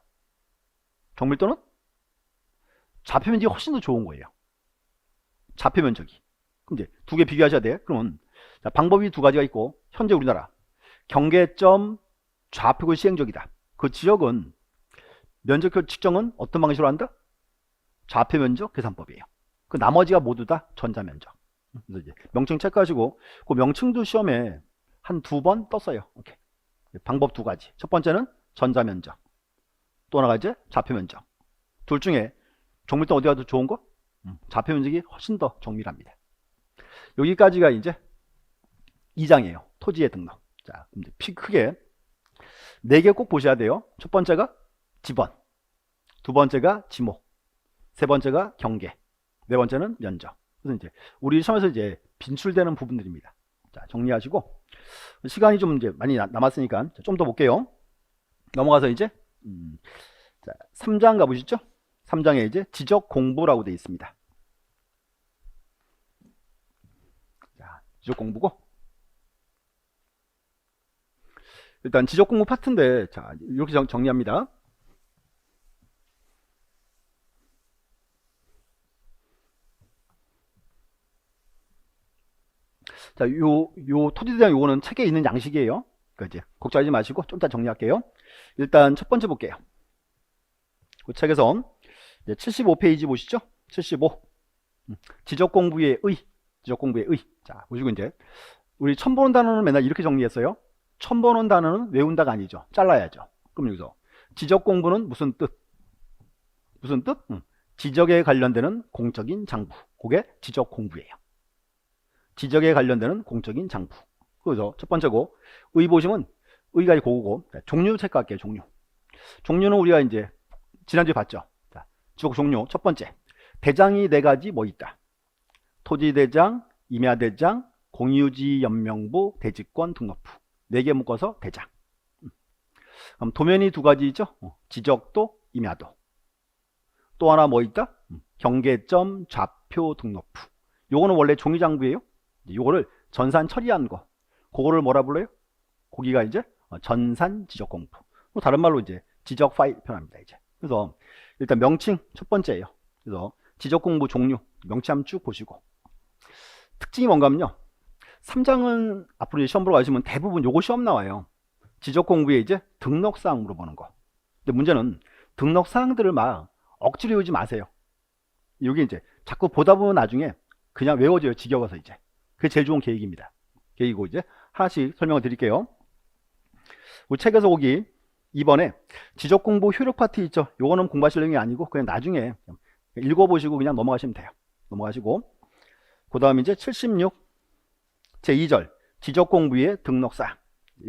정밀도는 좌표면적이 훨씬 더 좋은 거예요. 좌표면적이. 그럼 이제 두 개 비교하셔야 돼요. 그러면 자, 방법이 두 가지가 있고 현재 우리나라 경계점 좌표구 시행적이다. 그 지역은 면적 측정은 어떤 방식으로 한다? 좌표면적 계산법이에요. 그 나머지가 모두 다 전자면적. 그래서 이제 명칭 체크하시고 그 명칭도 시험에 한 두 번 떴어요. 오케이. 방법 두 가지. 첫 번째는 전자면적, 또 하나가 이제 좌표면적. 둘 중에 정밀도 어디가 더 좋은 거? 좌표면적이 훨씬 더 정밀합니다. 여기까지가 이제 2장이에요. 토지의 등록. 자, 이제 크게 4개 꼭 보셔야 돼요. 첫 번째가 지번, 두 번째가 지목, 세 번째가 경계, 네 번째는 면적. 그래서 이제 우리 시험에서 이제 빈출되는 부분들입니다. 자, 정리하시고 시간이 좀 이제 많이 남았으니까 좀 더 볼게요. 넘어가서 이제 자, 3장 가보시죠. 3장에 이제 지적 공부라고 되어 있습니다. 자, 지적 공부고 일단 지적 공부 파트인데 자, 이렇게 정리합니다. 자, 요 토지에 대한 요거는 책에 있는 양식이에요. 그러니까 이제 걱정하지 마시고 좀 이따 정리할게요. 일단 첫 번째 볼게요. 그 책에서 75페이지 보시죠. 75. 지적 공부의 의. 지적 공부의 의. 자, 보시고 이제 우리 처음 보는 단어는 맨날 이렇게 정리했어요. 처음 보는 단어는 외운다가 아니죠. 잘라야죠. 그럼 여기서 지적 공부는 무슨 뜻? 무슨 뜻? 지적에 관련되는 공적인 장부. 그게 지적 공부예요. 지적에 관련되는 공적인 장부. 그래서 첫 번째고, 의 보시면 의가 고우고, 종류 체크할게요. 종류. 종류는 우리가 이제 지난주에 봤죠. 자, 지적 종류 첫 번째, 대장이 4가지 뭐 있다? 토지대장, 임야대장, 공유지연명부, 대지권, 등록부. 4개 묶어서 대장. 그럼 도면이 2가지 있죠. 지적도, 임야도. 또 하나 뭐 있다? 경계점, 좌표, 등록부. 요거는 원래 종이장부예요. 요거를 전산 처리한 거. 그거를 뭐라 불러요? 거기가 이제 전산 지적 공부. 다른 말로 이제 지적 파일 표현합니다, 이제. 그래서 일단 명칭 첫 번째예요. 그래서 지적 공부 종류 명칭 한번 쭉 보시고. 특징이 뭔가 하면요. 3장은 앞으로 이제 시험 보러 가시면 대부분 요거 시험 나와요. 지적 공부에 이제 등록사항 물어보는 거. 근데 문제는 등록사항들을 막 억지로 외우지 마세요. 여기 이제 자꾸 보다 보면 나중에 그냥 외워져요. 지겨워서 이제. 그게 제일 좋은 계획입니다. 계획이고 이제 하나씩 설명을 드릴게요. 우리 책에서 거기 2번에 지적 공부 효력 파트 있죠. 요거는 공부하실 내용이 아니고 그냥 나중에 읽어보시고 그냥 넘어가시면 돼요. 넘어가시고 그 다음 이제 76 제2절 지적 공부의 등록사항.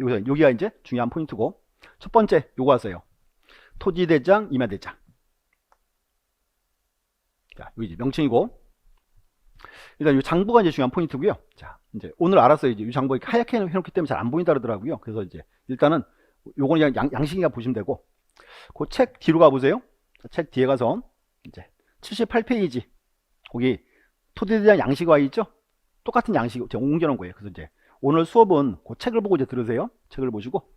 여기가 이제 중요한 포인트고 첫 번째 요거 하세요. 토지대장, 임야대장. 자, 여기 이제 명칭이고 일단 이 장부가 이제 중요한 포인트고요. 자, 이제 오늘 알았어요. 이제 이 장부 하얗게 해놓기 때문에 잘 안 보인다 그러더라고요. 그래서 이제 일단은 요거는 그냥 양식이가 보시면 되고 그 책 뒤로 가보세요. 책 뒤에 가서 이제 78페이지 거기 토지대장 양식화 있죠? 똑같은 양식 제가 옮겨놓은 거예요. 그래서 이제 오늘 수업은 그 책을 보고 이제 들으세요. 책을 보시고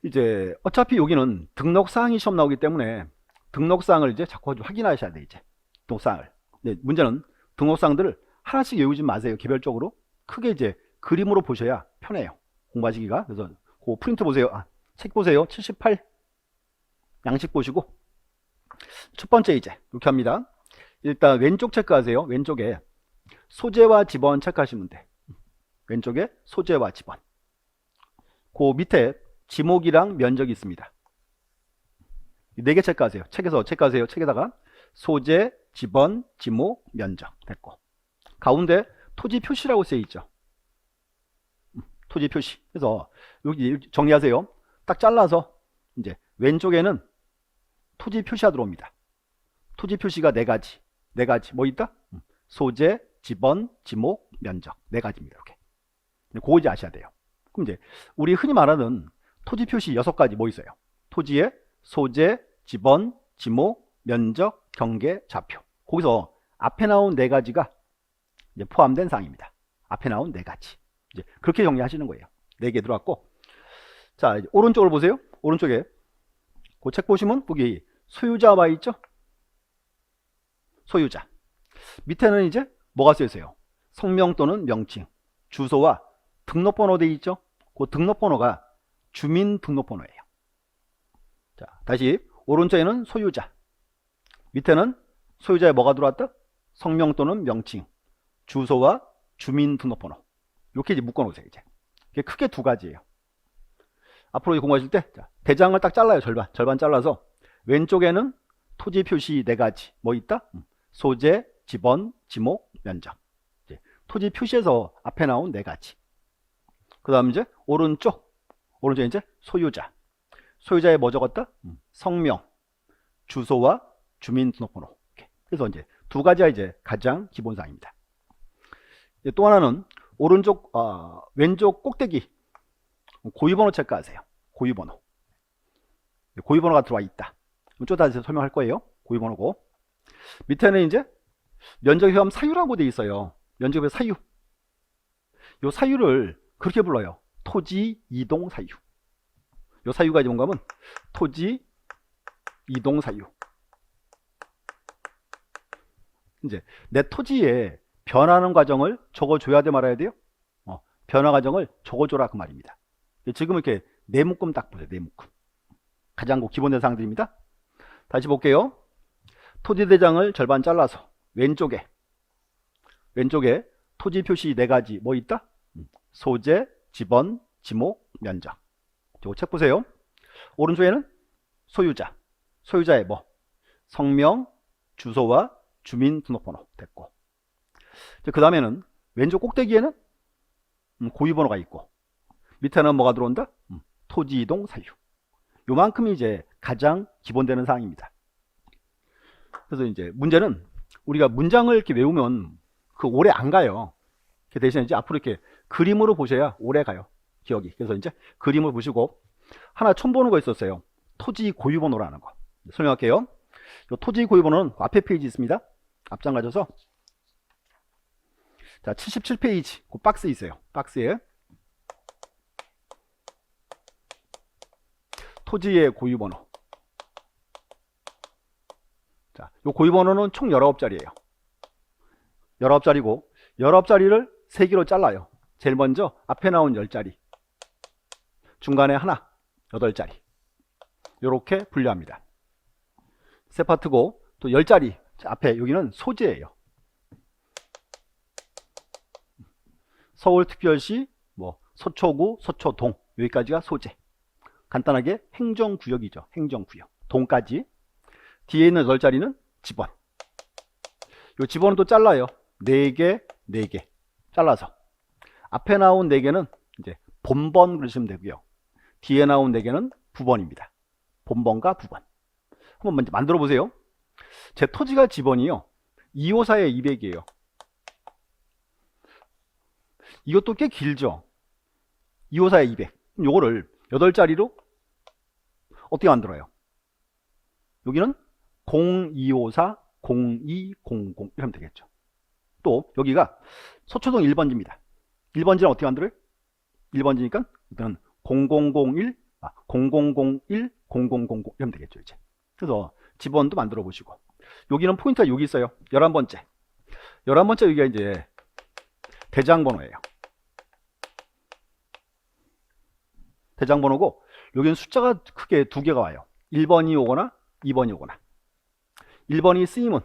이제 어차피 여기는 등록사항이 시험 나오기 때문에 등록사항을 이제 자꾸 확인하셔야 돼. 이제 등록사항을. 네, 문제는 등록사항들을 하나씩 외우지 마세요. 개별적으로 크게 이제 그림으로 보셔야 편해요. 공부하시기가. 그래서 그 프린트 보세요. 책 보세요. 78 양식 보시고 첫 번째 이제 이렇게 합니다. 일단 왼쪽 체크하세요. 왼쪽에 소재와 지번 체크하시면 돼. 왼쪽에 소재와 지번. 그 밑에 지목이랑 면적이 있습니다. 4개 체크하세요. 책에서 체크하세요. 책에다가 소재, 지번, 지목, 면적 됐고 가운데 토지 표시라고 쓰여 있죠. 토지 표시. 그래서 여기 정리하세요. 딱 잘라서 이제 왼쪽에는 토지 표시가 들어옵니다. 토지 표시가 4가지. 4가지 뭐 있다? 소재, 지번, 지목, 면적 4가지입니다. 이렇게. 그거 이제 아셔야 돼요. 그럼 이제 우리 흔히 말하는 토지 표시 6가지 뭐 있어요? 토지의 소재, 지번, 지목, 면적, 경계, 좌표. 거기서 앞에 나온 4가지가 이제 포함된 사항입니다. 앞에 나온 4가지. 이제 그렇게 정리하시는 거예요. 4개 들어왔고. 자, 이제 오른쪽을 보세요. 오른쪽에 그 책 보시면 거기 소유자 와 있죠? 소유자. 밑에는 이제 뭐가 쓰여 있어요? 성명 또는 명칭, 주소와 등록번호 되어 있죠? 그 등록번호가 주민등록번호예요. 자, 다시 오른쪽에는 소유자. 밑에는 소유자에 뭐가 들어왔다? 성명 또는 명칭, 주소와 주민등록번호. 이렇게 이제 묶어놓으세요. 이제 이게 크게 2가지예요. 앞으로 공부하실 때 대장을 딱 잘라요. 절반 잘라서 왼쪽에는 토지 표시 4가지 뭐 있다? 소재, 지번, 지목, 면적. 이제 토지 표시에서 앞에 나온 4가지. 그 다음 이제 오른쪽에 이제 소유자. 소유자에 뭐 적었다? 성명, 주소와 주민등록번호. 그래서 이제 2가지가 이제 가장 기본사항입니다. 또 하나는 오른쪽, 왼쪽 꼭대기 고유번호 체크하세요. 고유번호. 고유번호가 들어와 있다. 좀 이따 설명할 거예요. 고유번호고. 밑에는 이제 면적회험 사유라고 되어 있어요. 면적회험 사유. 요 사유를 그렇게 불러요. 토지 이동 사유. 요 사유가 이제 뭔가 하면 토지 이동 사유. 이제 내 토지에 변하는 과정을 적어줘야 돼 말아야 돼요? 변화 과정을 적어줘라 그 말입니다. 지금 이렇게 4묶음 딱 보세요. 4묶음. 가장 기본된 사항들입니다. 다시 볼게요. 토지대장을 절반 잘라서 왼쪽에 토지 표시 4가지 뭐 있다? 소재, 지번, 지목, 면적. 저거 책 보세요. 오른쪽에는 소유자. 소유자의 뭐? 성명, 주소와 주민등록번호 됐고. 그 다음에는 왼쪽 꼭대기에는 고유번호가 있고 밑에는 뭐가 들어온다? 토지이동 사유. 요만큼이 이제 가장 기본되는 사항입니다. 그래서 이제 문제는 우리가 문장을 이렇게 외우면 그 오래 안 가요. 그 대신에 이제 앞으로 이렇게 그림으로 보셔야 오래 가요. 기억이. 그래서 이제 그림을 보시고 하나 처음 보는 거 있었어요. 토지 고유번호라는 거. 설명할게요. 요 토지 고유번호는 앞에 페이지 있습니다. 앞장 가져서 자, 77페이지. 그 박스 있어요. 박스에 토지의 고유번호. 자, 요 고유번호는 총 19자리예요. 19자리고 19자리를 3개로 잘라요. 제일 먼저 앞에 나온 10자리, 중간에 하나, 8자리. 요렇게 분류합니다. 세 파트고 또 10자리 앞에 여기는 소재예요. 서울특별시 뭐 서초구, 서초동 여기까지가 소재. 간단하게 행정구역이죠. 행정구역. 동까지. 뒤에 있는 8자리는 지번. 요 지번은 또 잘라요. 4개, 4개. 잘라서. 앞에 나온 4개는 이제 본번 그러시면 되고요. 뒤에 나온 4개는 부번입니다. 본번과 부번. 한번 먼저 만들어 보세요. 제 토지가 지번이요. 254에 200이에요. 이것도 꽤 길죠. 254에 200. 그럼 요거를 8자리로 어떻게 만들어요? 여기는 0254, 0200 이러면 되겠죠. 또 여기가 서초동 1번지입니다. 1번지는 어떻게 만들어요? 1번지니까 일단 0001, 0001, 0000 이러면 되겠죠. 이제. 그래서 지번도 만들어 보시고. 여기는 포인트가 여기 있어요. 11번째. 11번째 여기가 이제 대장번호예요. 대장번호고 여기는 숫자가 크게 2개가 와요. 1번이 오거나 2번이 오거나. 1번이 쓰임은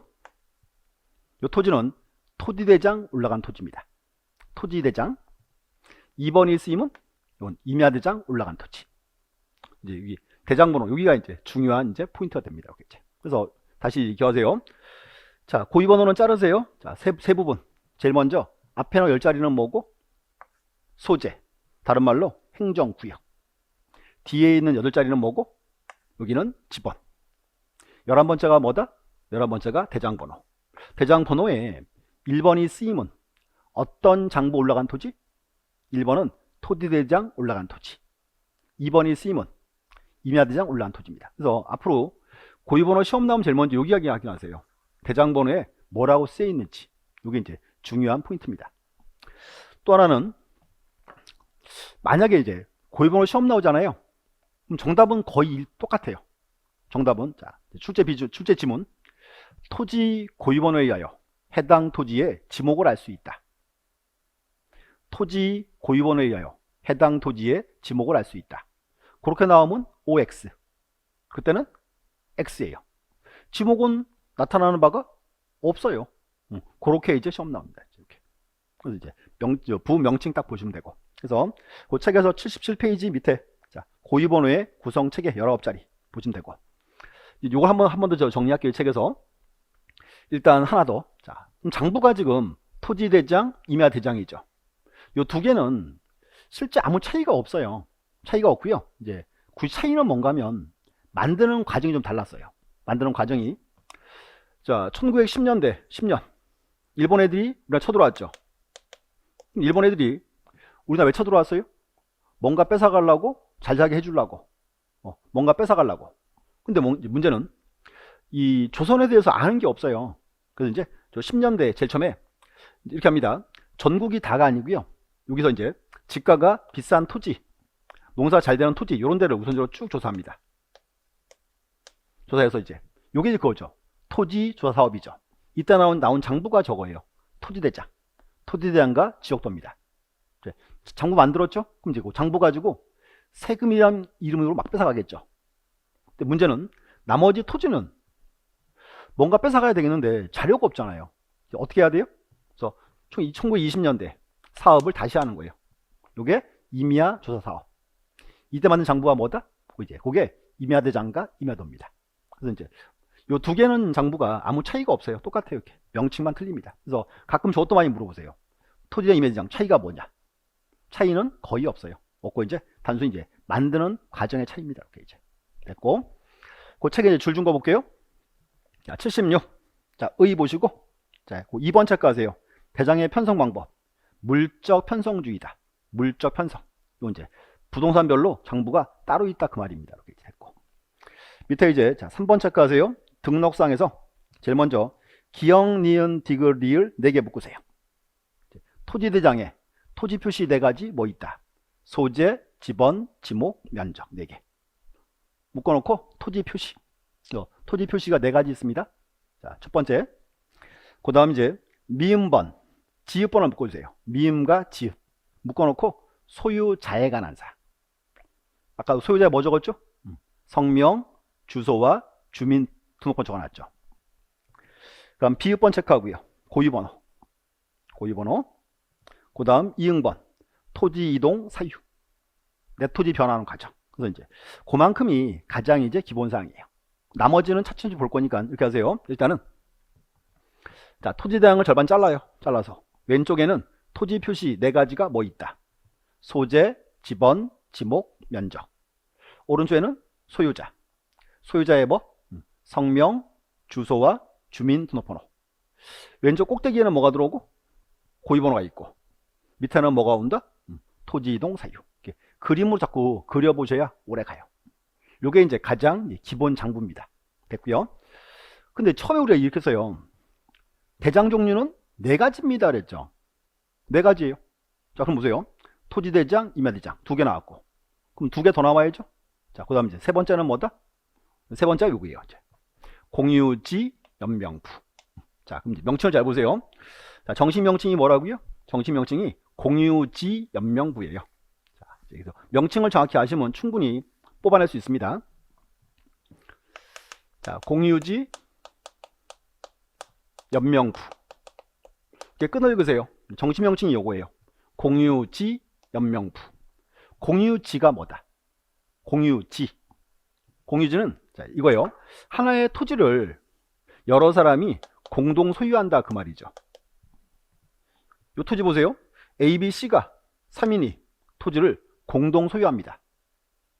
이 토지는 토지대장 올라간 토지입니다. 토지대장. 2번이 쓰임은 이건 임야대장 올라간 토지. 이제 여기 대장번호 여기가 이제 중요한 이제 포인트가 됩니다. 이렇게. 그래서 다시 기억하세요. 자, 고유번호는 자르세요. 자, 세 부분. 제일 먼저 앞에 나온 10자리는 뭐고? 소재. 다른 말로 행정구역. 뒤에 있는 8자리는 뭐고? 여기는 지번. 11번째가 뭐다? 11번째가 대장번호. 대장번호에 1번이 쓰임은 어떤 장부 올라간 토지? 1번은 토지대장 올라간 토지. 2번이 쓰임은 임야대장 올라간 토지입니다. 그래서 앞으로 고유번호 시험 나오면 제일 먼저 여기 확인하세요. 대장번호에 뭐라고 쓰여 있는지. 이게 이제 중요한 포인트입니다. 또 하나는 만약에 이제 고유번호 시험 나오잖아요. 그럼 정답은 거의 똑같아요. 정답은 자, 출제 지문. 토지 고유번호에 의하여 해당 토지의 지목을 알 수 있다. 토지 고유번호에 의하여 해당 토지의 지목을 알 수 있다. 그렇게 나오면 OX. 그때는 X예요. 지목은 나타나는 바가 없어요. 그렇게 이제 시험 나옵니다. 이렇게. 그래서 이제 부명칭 딱 보시면 되고. 그래서 그 책에서 77페이지 밑에 자, 고유번호의 구성 체계 19자리 보시면 되고. 요거 한 번 더 정리할게요. 책에서. 일단 하나 더. 자, 장부가 지금 토지대장, 임야대장이죠. 요 두 개는 실제 아무 차이가 없어요. 차이가 없고요. 이제 그 차이는 뭔가 하면 만드는 과정이 좀 달랐어요. 만드는 과정이. 자, 1910년대, 10년. 일본 애들이 우리나라 쳐들어왔죠. 일본 애들이 우리나라 왜 쳐들어왔어요? 뭔가 뺏어가려고, 잘 자게 해주려고. 뭔가 뺏어가려고. 근데 문제는 이 조선에 대해서 아는 게 없어요. 그래서 이제 저 10년대 제일 처음에 이렇게 합니다. 전국이 다가 아니고요. 여기서 이제 지가가 비싼 토지, 농사 잘 되는 토지 이런 데를 우선적으로 쭉 조사합니다. 조사해서 이제 요게 그거죠. 토지 조사 사업이죠. 이때 나온 장부가 저거예요. 토지대장. 토지대장과 지역도입니다. 장부 만들었죠? 그럼 이제 그 장부 가지고 세금이란 이름으로 막 뺏어가겠죠. 근데 문제는 나머지 토지는 뭔가 뺏어가야 되겠는데 자료가 없잖아요. 어떻게 해야 돼요? 그래서 총 1920년대 사업을 다시 하는 거예요. 요게 임야 조사 사업. 이때 만든 장부가 뭐다? 그게 임야대장과 임야도입니다. 그래서 이제 요 두 개는 장부가 아무 차이가 없어요. 똑같아요. 이렇게 명칭만 틀립니다. 그래서 가끔 저것도 많이 물어보세요. 토지와 임야대장 차이가 뭐냐? 차이는 거의 없어요. 없고 이제 단순히 이제 만드는 과정의 차이입니다. 이렇게 이제 됐고, 그 책에 이제 줄 준 거 볼게요. 자, 76. 자, 의 보시고, 자, 그 2번 책 가세요. 대장의 편성 방법. 물적 편성주의다. 물적 편성. 요 이제 부동산별로 장부가 따로 있다 그 말입니다. 이렇게 됐고. 밑에 이제 자, 3번 책 가세요. 등록상에서 제일 먼저 기역, 니은, 디귿, 리을 4개 묶으세요. 토지대장에 토지 표시 4가지 뭐 있다. 소재, 지번, 지목, 면적 4개. 묶어놓고 토지 표시. 토지 표시가 4가지 있습니다. 자, 첫 번째. 그 다음 이제 미음번, 지읒번을 묶어주세요. 미음과 지읒. 묶어놓고 소유자에 관한 사. 아까 소유자에 뭐 적었죠? 성명, 주소와 주민등록번 적어놨죠. 그럼 비읍번 체크하고요. 고유번호. 그 다음 이응번, 토지 이동 사유. 내 토지 변화하는 과정. 그래서 이제 그만큼이 가장 이제 기본사항이에요. 나머지는 차츰 볼 거니까 이렇게 하세요. 일단은 자, 토지 대장을 절반 잘라요. 잘라서 왼쪽에는 토지 표시 4가지가 뭐 있다. 소재, 지번, 지목, 면적. 오른쪽에는 소유자. 소유자의 뭐? 성명, 주소와 주민등록번호. 왼쪽 꼭대기에는 뭐가 들어오고? 고유번호가 있고. 밑에는 뭐가 온다? 토지 이동 사유. 이렇게 그림으로 자꾸 그려보셔야 오래 가요. 요게 이제 가장 기본 장부입니다. 됐고요. 근데 처음에 우리가 이렇게 써요. 대장 종류는 4가지입니다 그랬죠. 4가지예요. 자, 그럼 보세요. 토지대장, 임야대장 2개 나왔고. 그럼 2개 더 나와야죠. 자, 그 다음 이제 세 번째는 뭐다? 세 번째가 요거예요. 이제 공유지, 연명부. 자, 그럼 이제 명칭을 잘 보세요. 자, 정식 명칭이 뭐라고요? 정식 명칭이 공유지, 연명부예요. 자, 여기서 명칭을 정확히 아시면 충분히 뽑아낼 수 있습니다. 자, 공유지, 연명부. 이렇게 끊어 읽으세요. 정식 명칭이 요거예요. 공유지, 연명부. 공유지가 뭐다? 공유지. 공유지는 자, 이거요. 하나의 토지를 여러 사람이 공동 소유한다 그 말이죠. 이 토지 보세요. A, B, C가 3인이 토지를 공동 소유합니다.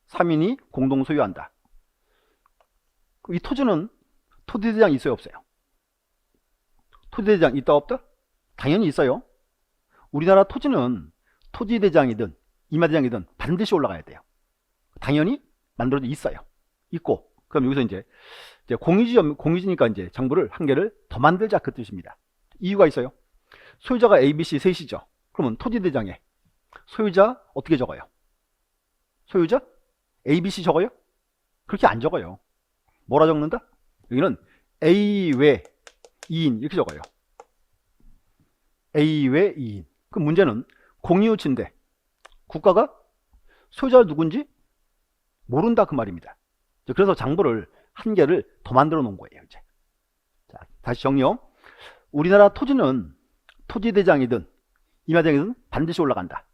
3인이 공동 소유한다. 이 토지는 토지대장이 있어요 없어요? 토지대장 있다 없다? 당연히 있어요. 우리나라 토지는 토지대장이든 임야대장이든 반드시 올라가야 돼요. 당연히 만들어져 있어요. 있고. 그럼 여기서 이제 공유지니까 이제 장부를 한 개를 더 만들자 그 뜻입니다. 이유가 있어요. 소유자가 A, B, C 셋이죠. 그러면 토지대장에 소유자 어떻게 적어요? 소유자 A, B, C 적어요? 그렇게 안 적어요. 뭐라 적는다? 여기는 A 외 2인 이렇게 적어요. A 외 2인. 그 문제는 공유지인데 국가가 소유자가 누군지 모른다 그 말입니다. 그래서 장부를 한 개를 더 만들어 놓은 거예요. 이제. 자, 다시 정리요. 우리나라 토지는 토지대장이든 임야대장이든 반드시 올라간다.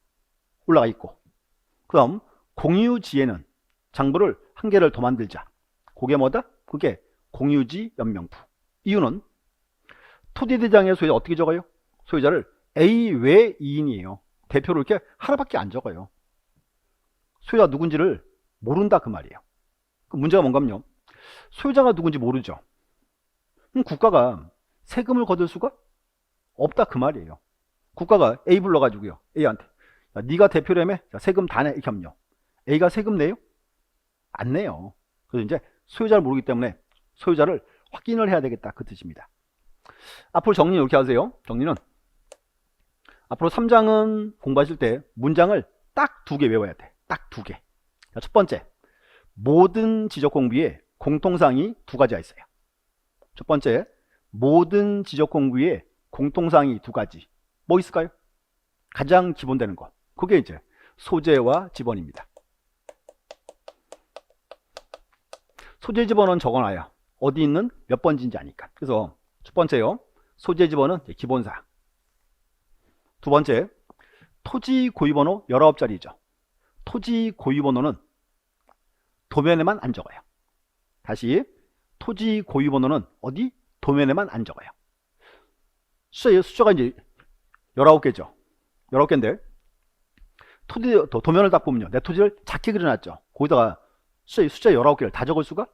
올라가 있고. 그럼 공유지에는 장부를 한 개를 더 만들자. 그게 뭐다? 그게 공유지 연명부. 이유는 토지대장의 소유자 어떻게 적어요? 소유자를 A 외 2인이에요. 대표로 이렇게 하나밖에 안 적어요. 소유자 누군지를 모른다 그 말이에요. 그 문제가 뭔가요? 소유자가 누군지 모르죠. 그럼 국가가 세금을 거둘 수가 없다 그 말이에요. 국가가 A 불러가지고요. A한테 네가 대표라며 세금 다 내 이렇게 하면요. A가 세금 내요? 안 내요. 그래서 이제 소유자를 모르기 때문에 소유자를 확인을 해야 되겠다 그 뜻입니다. 앞으로 정리는 이렇게 하세요. 정리는 앞으로 3장은 공부하실 때 문장을 딱 2개 외워야 돼. 딱 2개. 첫 번째, 모든 지적 공부에 공통사항이 2가지가 있어요. 첫 번째, 모든 지적 공부에 공통사항이 2가지. 뭐 있을까요? 가장 기본되는 거. 그게 이제 소재와 지번입니다. 소재 지번은 적어놔요. 어디 있는 몇 번지인지 아니까. 그래서 첫 번째요. 소재 지번은 기본사항. 두 번째, 토지 고유번호 19자리죠. 토지 고유번호는 도면에만 안 적어요. 다시 토지 고유번호는 어디? 도면에만 안 적어요. 숫자가 이제 19개죠. 19개인데 도면을 딱 보면요. 내 토지를 작게 그려놨죠. 거기다가 숫자 19개를 다 적을 수가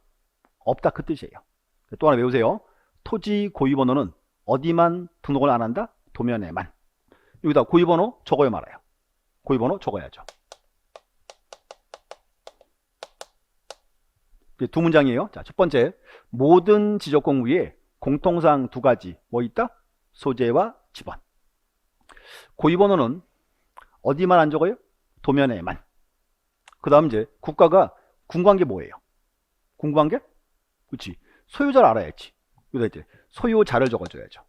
없다 그 뜻이에요. 또 하나 외우세요. 토지 고유번호는 어디만 등록을 안 한다? 도면에만. 여기다 고유번호 적어요 말아요? 고유번호 적어야죠. 두 문장이에요. 자, 첫 번째, 모든 지적 공부에 공통사항 2가지 뭐 있다? 소재와 지번. 고유번호는 어디만 안 적어요? 도면에만. 그 다음 이제 국가가 궁금한 게 뭐예요? 궁금한 게? 그렇지. 소유자를 알아야지. 그래서 이제 소유자를 적어줘야죠.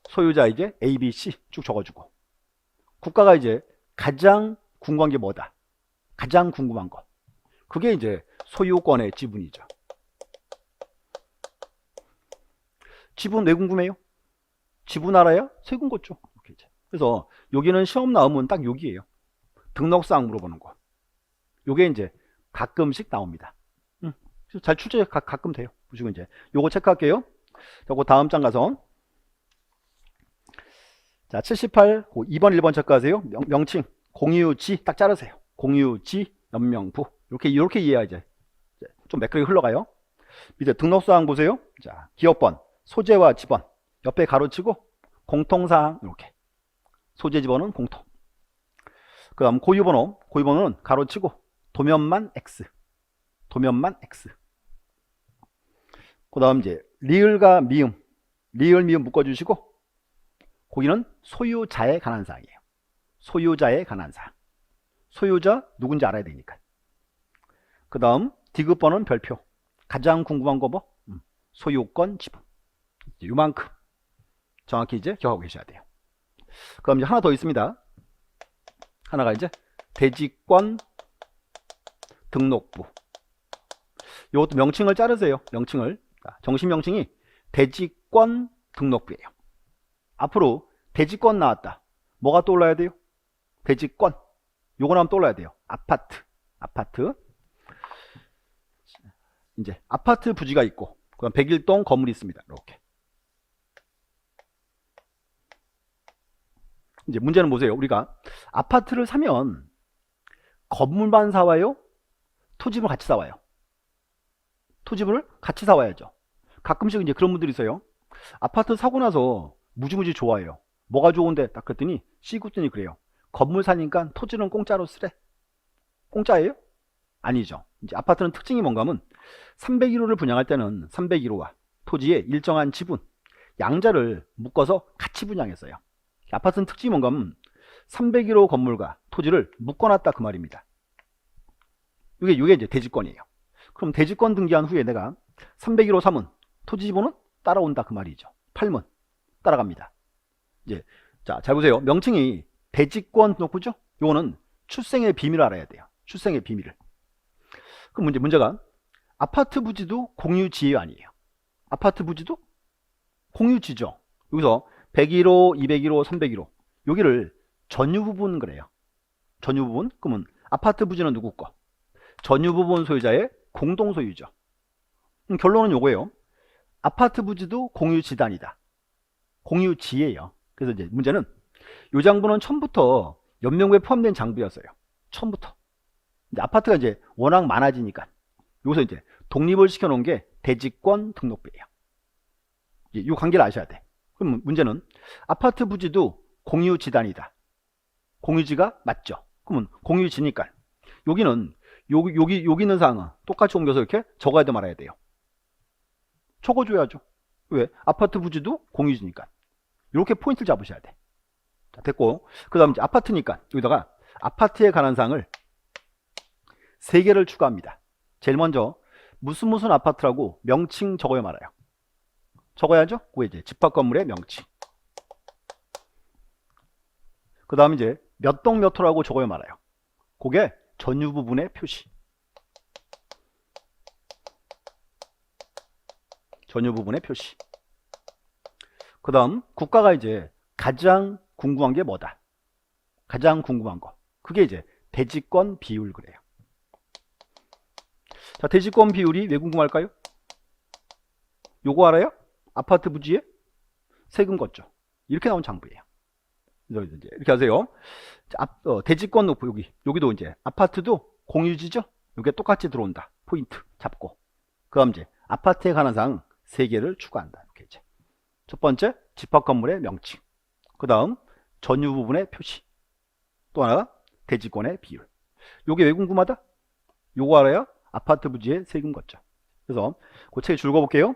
소유자 이제 A, B, C 쭉 적어주고. 국가가 이제 가장 궁금한 게 뭐다? 가장 궁금한 거. 그게 이제 소유권의 지분이죠. 지분 왜 궁금해요? 지분 알아야 세금 걷죠. 이렇게 이제. 그래서 여기는 시험 나오면 딱 여기에요. 등록사항 물어보는 거. 요게 이제 가끔씩 나옵니다. 잘 출제 가끔 돼요. 보시고 이제 요거 체크할게요. 그 다음 장 가서 자 78, 2번 1번 체크하세요. 명칭 공유지 딱 자르세요. 공유지 연명부 이렇게 이해해야 이제 좀 매끄럽게 흘러가요. 밑에 등록사항 보세요. 자 기업번 소재와 지번 옆에 가로치고 공통사항 이렇게 소재 지번은 공통. 그 다음 고유번호는 가로치고 도면만 X 도면만 X. 그 다음 이제 리을과 미음 리을 미음 묶어주시고 거기는 소유자에 관한 사항이에요. 소유자에 관한 사항. 소유자 누군지 알아야 되니까. 그 다음 디귿번호는 별표. 가장 궁금한 거 뭐? 소유권 지분. 요만큼 정확히 이제 기억하고 계셔야 돼요. 그럼 이제 하나 더 있습니다. 하나가 이제 대지권 등록부. 이것도 명칭을 자르세요. 명칭을. 정식 명칭이 대지권 등록부예요. 앞으로 대지권 나왔다. 뭐가 떠올라야 돼요? 대지권. 요거 나오면 떠올라야 돼요. 아파트. 이제 아파트 부지가 있고, 그럼 101동 건물이 있습니다. 이렇게. 이제 문제는 보세요. 우리가 아파트를 사면 건물만 사와요? 토지를 같이 사와요? 토지를 같이 사와야죠. 가끔씩 이제 그런 분들이 있어요. 아파트 사고 나서 무지무지 좋아해요. 뭐가 좋은데? 딱 그랬더니 씨구분이 그래요. 건물 사니까 토지는 공짜로 쓰래. 공짜예요? 아니죠. 이제 아파트는 특징이 뭔가 하면 301호를 분양할 때는 301호와 토지의 일정한 지분, 양자를 묶어서 같이 분양했어요. 아파트는 특징이 뭔가 하면 301호 건물과 토지를 묶어놨다 그 말입니다. 이게 이제 대지권이에요. 그럼 대지권 등기한 후에 내가 301호 사면 토지 지분은 따라온다 그 말이죠. 팔면 따라갑니다. 이제 자, 잘 보세요. 명칭이 대지권 등록부죠? 요거는 출생의 비밀을 알아야 돼요. 출생의 비밀을. 그럼 문제가 아파트 부지도 공유지예요, 아니에요? 아파트 부지도 공유지죠. 여기서 101호, 201호, 301호 여기를 전유부분 그래요. 전유부분. 그러면 아파트 부지는 누구 거? 전유부분 소유자의 공동소유죠. 결론은 요거예요. 아파트 부지도 공유지단이다. 공유지예요. 그래서 이제 문제는 요 장부는 처음부터 연명부에 포함된 장부였어요. 처음부터. 이제 아파트가 이제 워낙 많아지니까 여기서 이제 독립을 시켜놓은 게 대지권 등록부예요. 이 관계를 아셔야 돼. 그럼 문제는 아파트 부지도 공유지단이다. 공유지가 맞죠. 그러면 공유지니까 여기는 여기 있는 사항은 똑같이 옮겨서 이렇게 적어야 돼 말아야 돼요. 적어줘야죠. 왜? 아파트 부지도 공유지니까. 이렇게 포인트를 잡으셔야 돼. 자, 됐고. 그 다음 이제 아파트니까 여기다가 아파트에 관한 사항을 3개를 추가합니다. 제일 먼저 무슨 아파트라고 명칭 적어야 말아요. 적어야죠. 그게 이제 집합 건물의 명칭. 그 다음 이제 몇 동 몇 호라고 적어야 말아요. 그게 전유 부분의 표시. 전유 부분의 표시. 그 다음 국가가 이제 가장 궁금한 게 뭐다? 가장 궁금한 거. 그게 이제 대지권 비율 그래요. 자, 대지권 비율이 왜 궁금할까요? 요거 알아요? 아파트 부지에 세금 걷죠. 이렇게 나온 장부예요. 이렇게 하세요. 대지권 높고 여기도 이제 아파트도 공유지죠. 이게 똑같이 들어온다. 포인트 잡고. 그다음 이제 아파트에 관한 사항 3개를 추가한다. 이렇게 이제 첫 번째 집합 건물의 명칭. 그다음 전유 부분의 표시. 또 하나가 대지권의 비율. 요게 왜 궁금하다? 요거 알아야 아파트 부지에 세금 걷죠. 그래서 그 책 줄 거볼게요.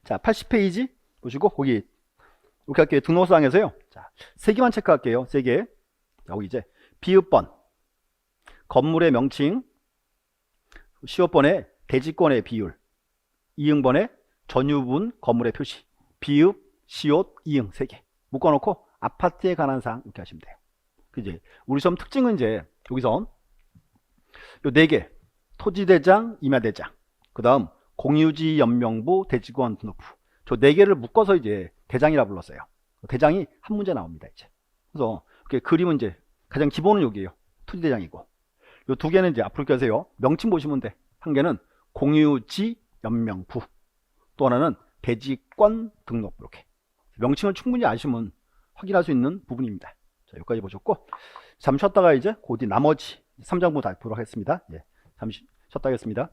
자, 80페이지 보시고 거기 이렇게 할게요. 등록사항에서요. 자, 세 개만 체크할게요. 세 개. 여기 이제 비읍번, 건물의 명칭, 시옷번의 대지권의 비율, 이응번의 전유분 건물의 표시, 비읍, 시옷, 이응 세 개 묶어놓고 아파트에 관한 사항 이렇게 하시면 돼요. 그지? 우리 시험 특징은 이제 여기서 요 네 개, 토지대장, 임야대장, 그 다음 공유지 연명부, 대지권 등록부, 저 네 개를 묶어서 이제 대장이라 불렀어요. 대장이 한 문제 나옵니다. 이제 그래서 이렇게 그림은 이제 가장 기본은 여기에요. 토지대장이고, 요 두 개는 이제 앞으로 껴세요. 명칭 보시면 돼. 한 개는 공유지 연명부, 또 하나는 대지권 등록부. 이렇게 명칭을 충분히 아시면 확인할 수 있는 부분입니다. 자, 여기까지 보셨고, 잠시 쉬었다가 이제 그 뒤 나머지 3장부 다 보도록 하겠습니다. 예, 잠시 쉬었다 하겠습니다.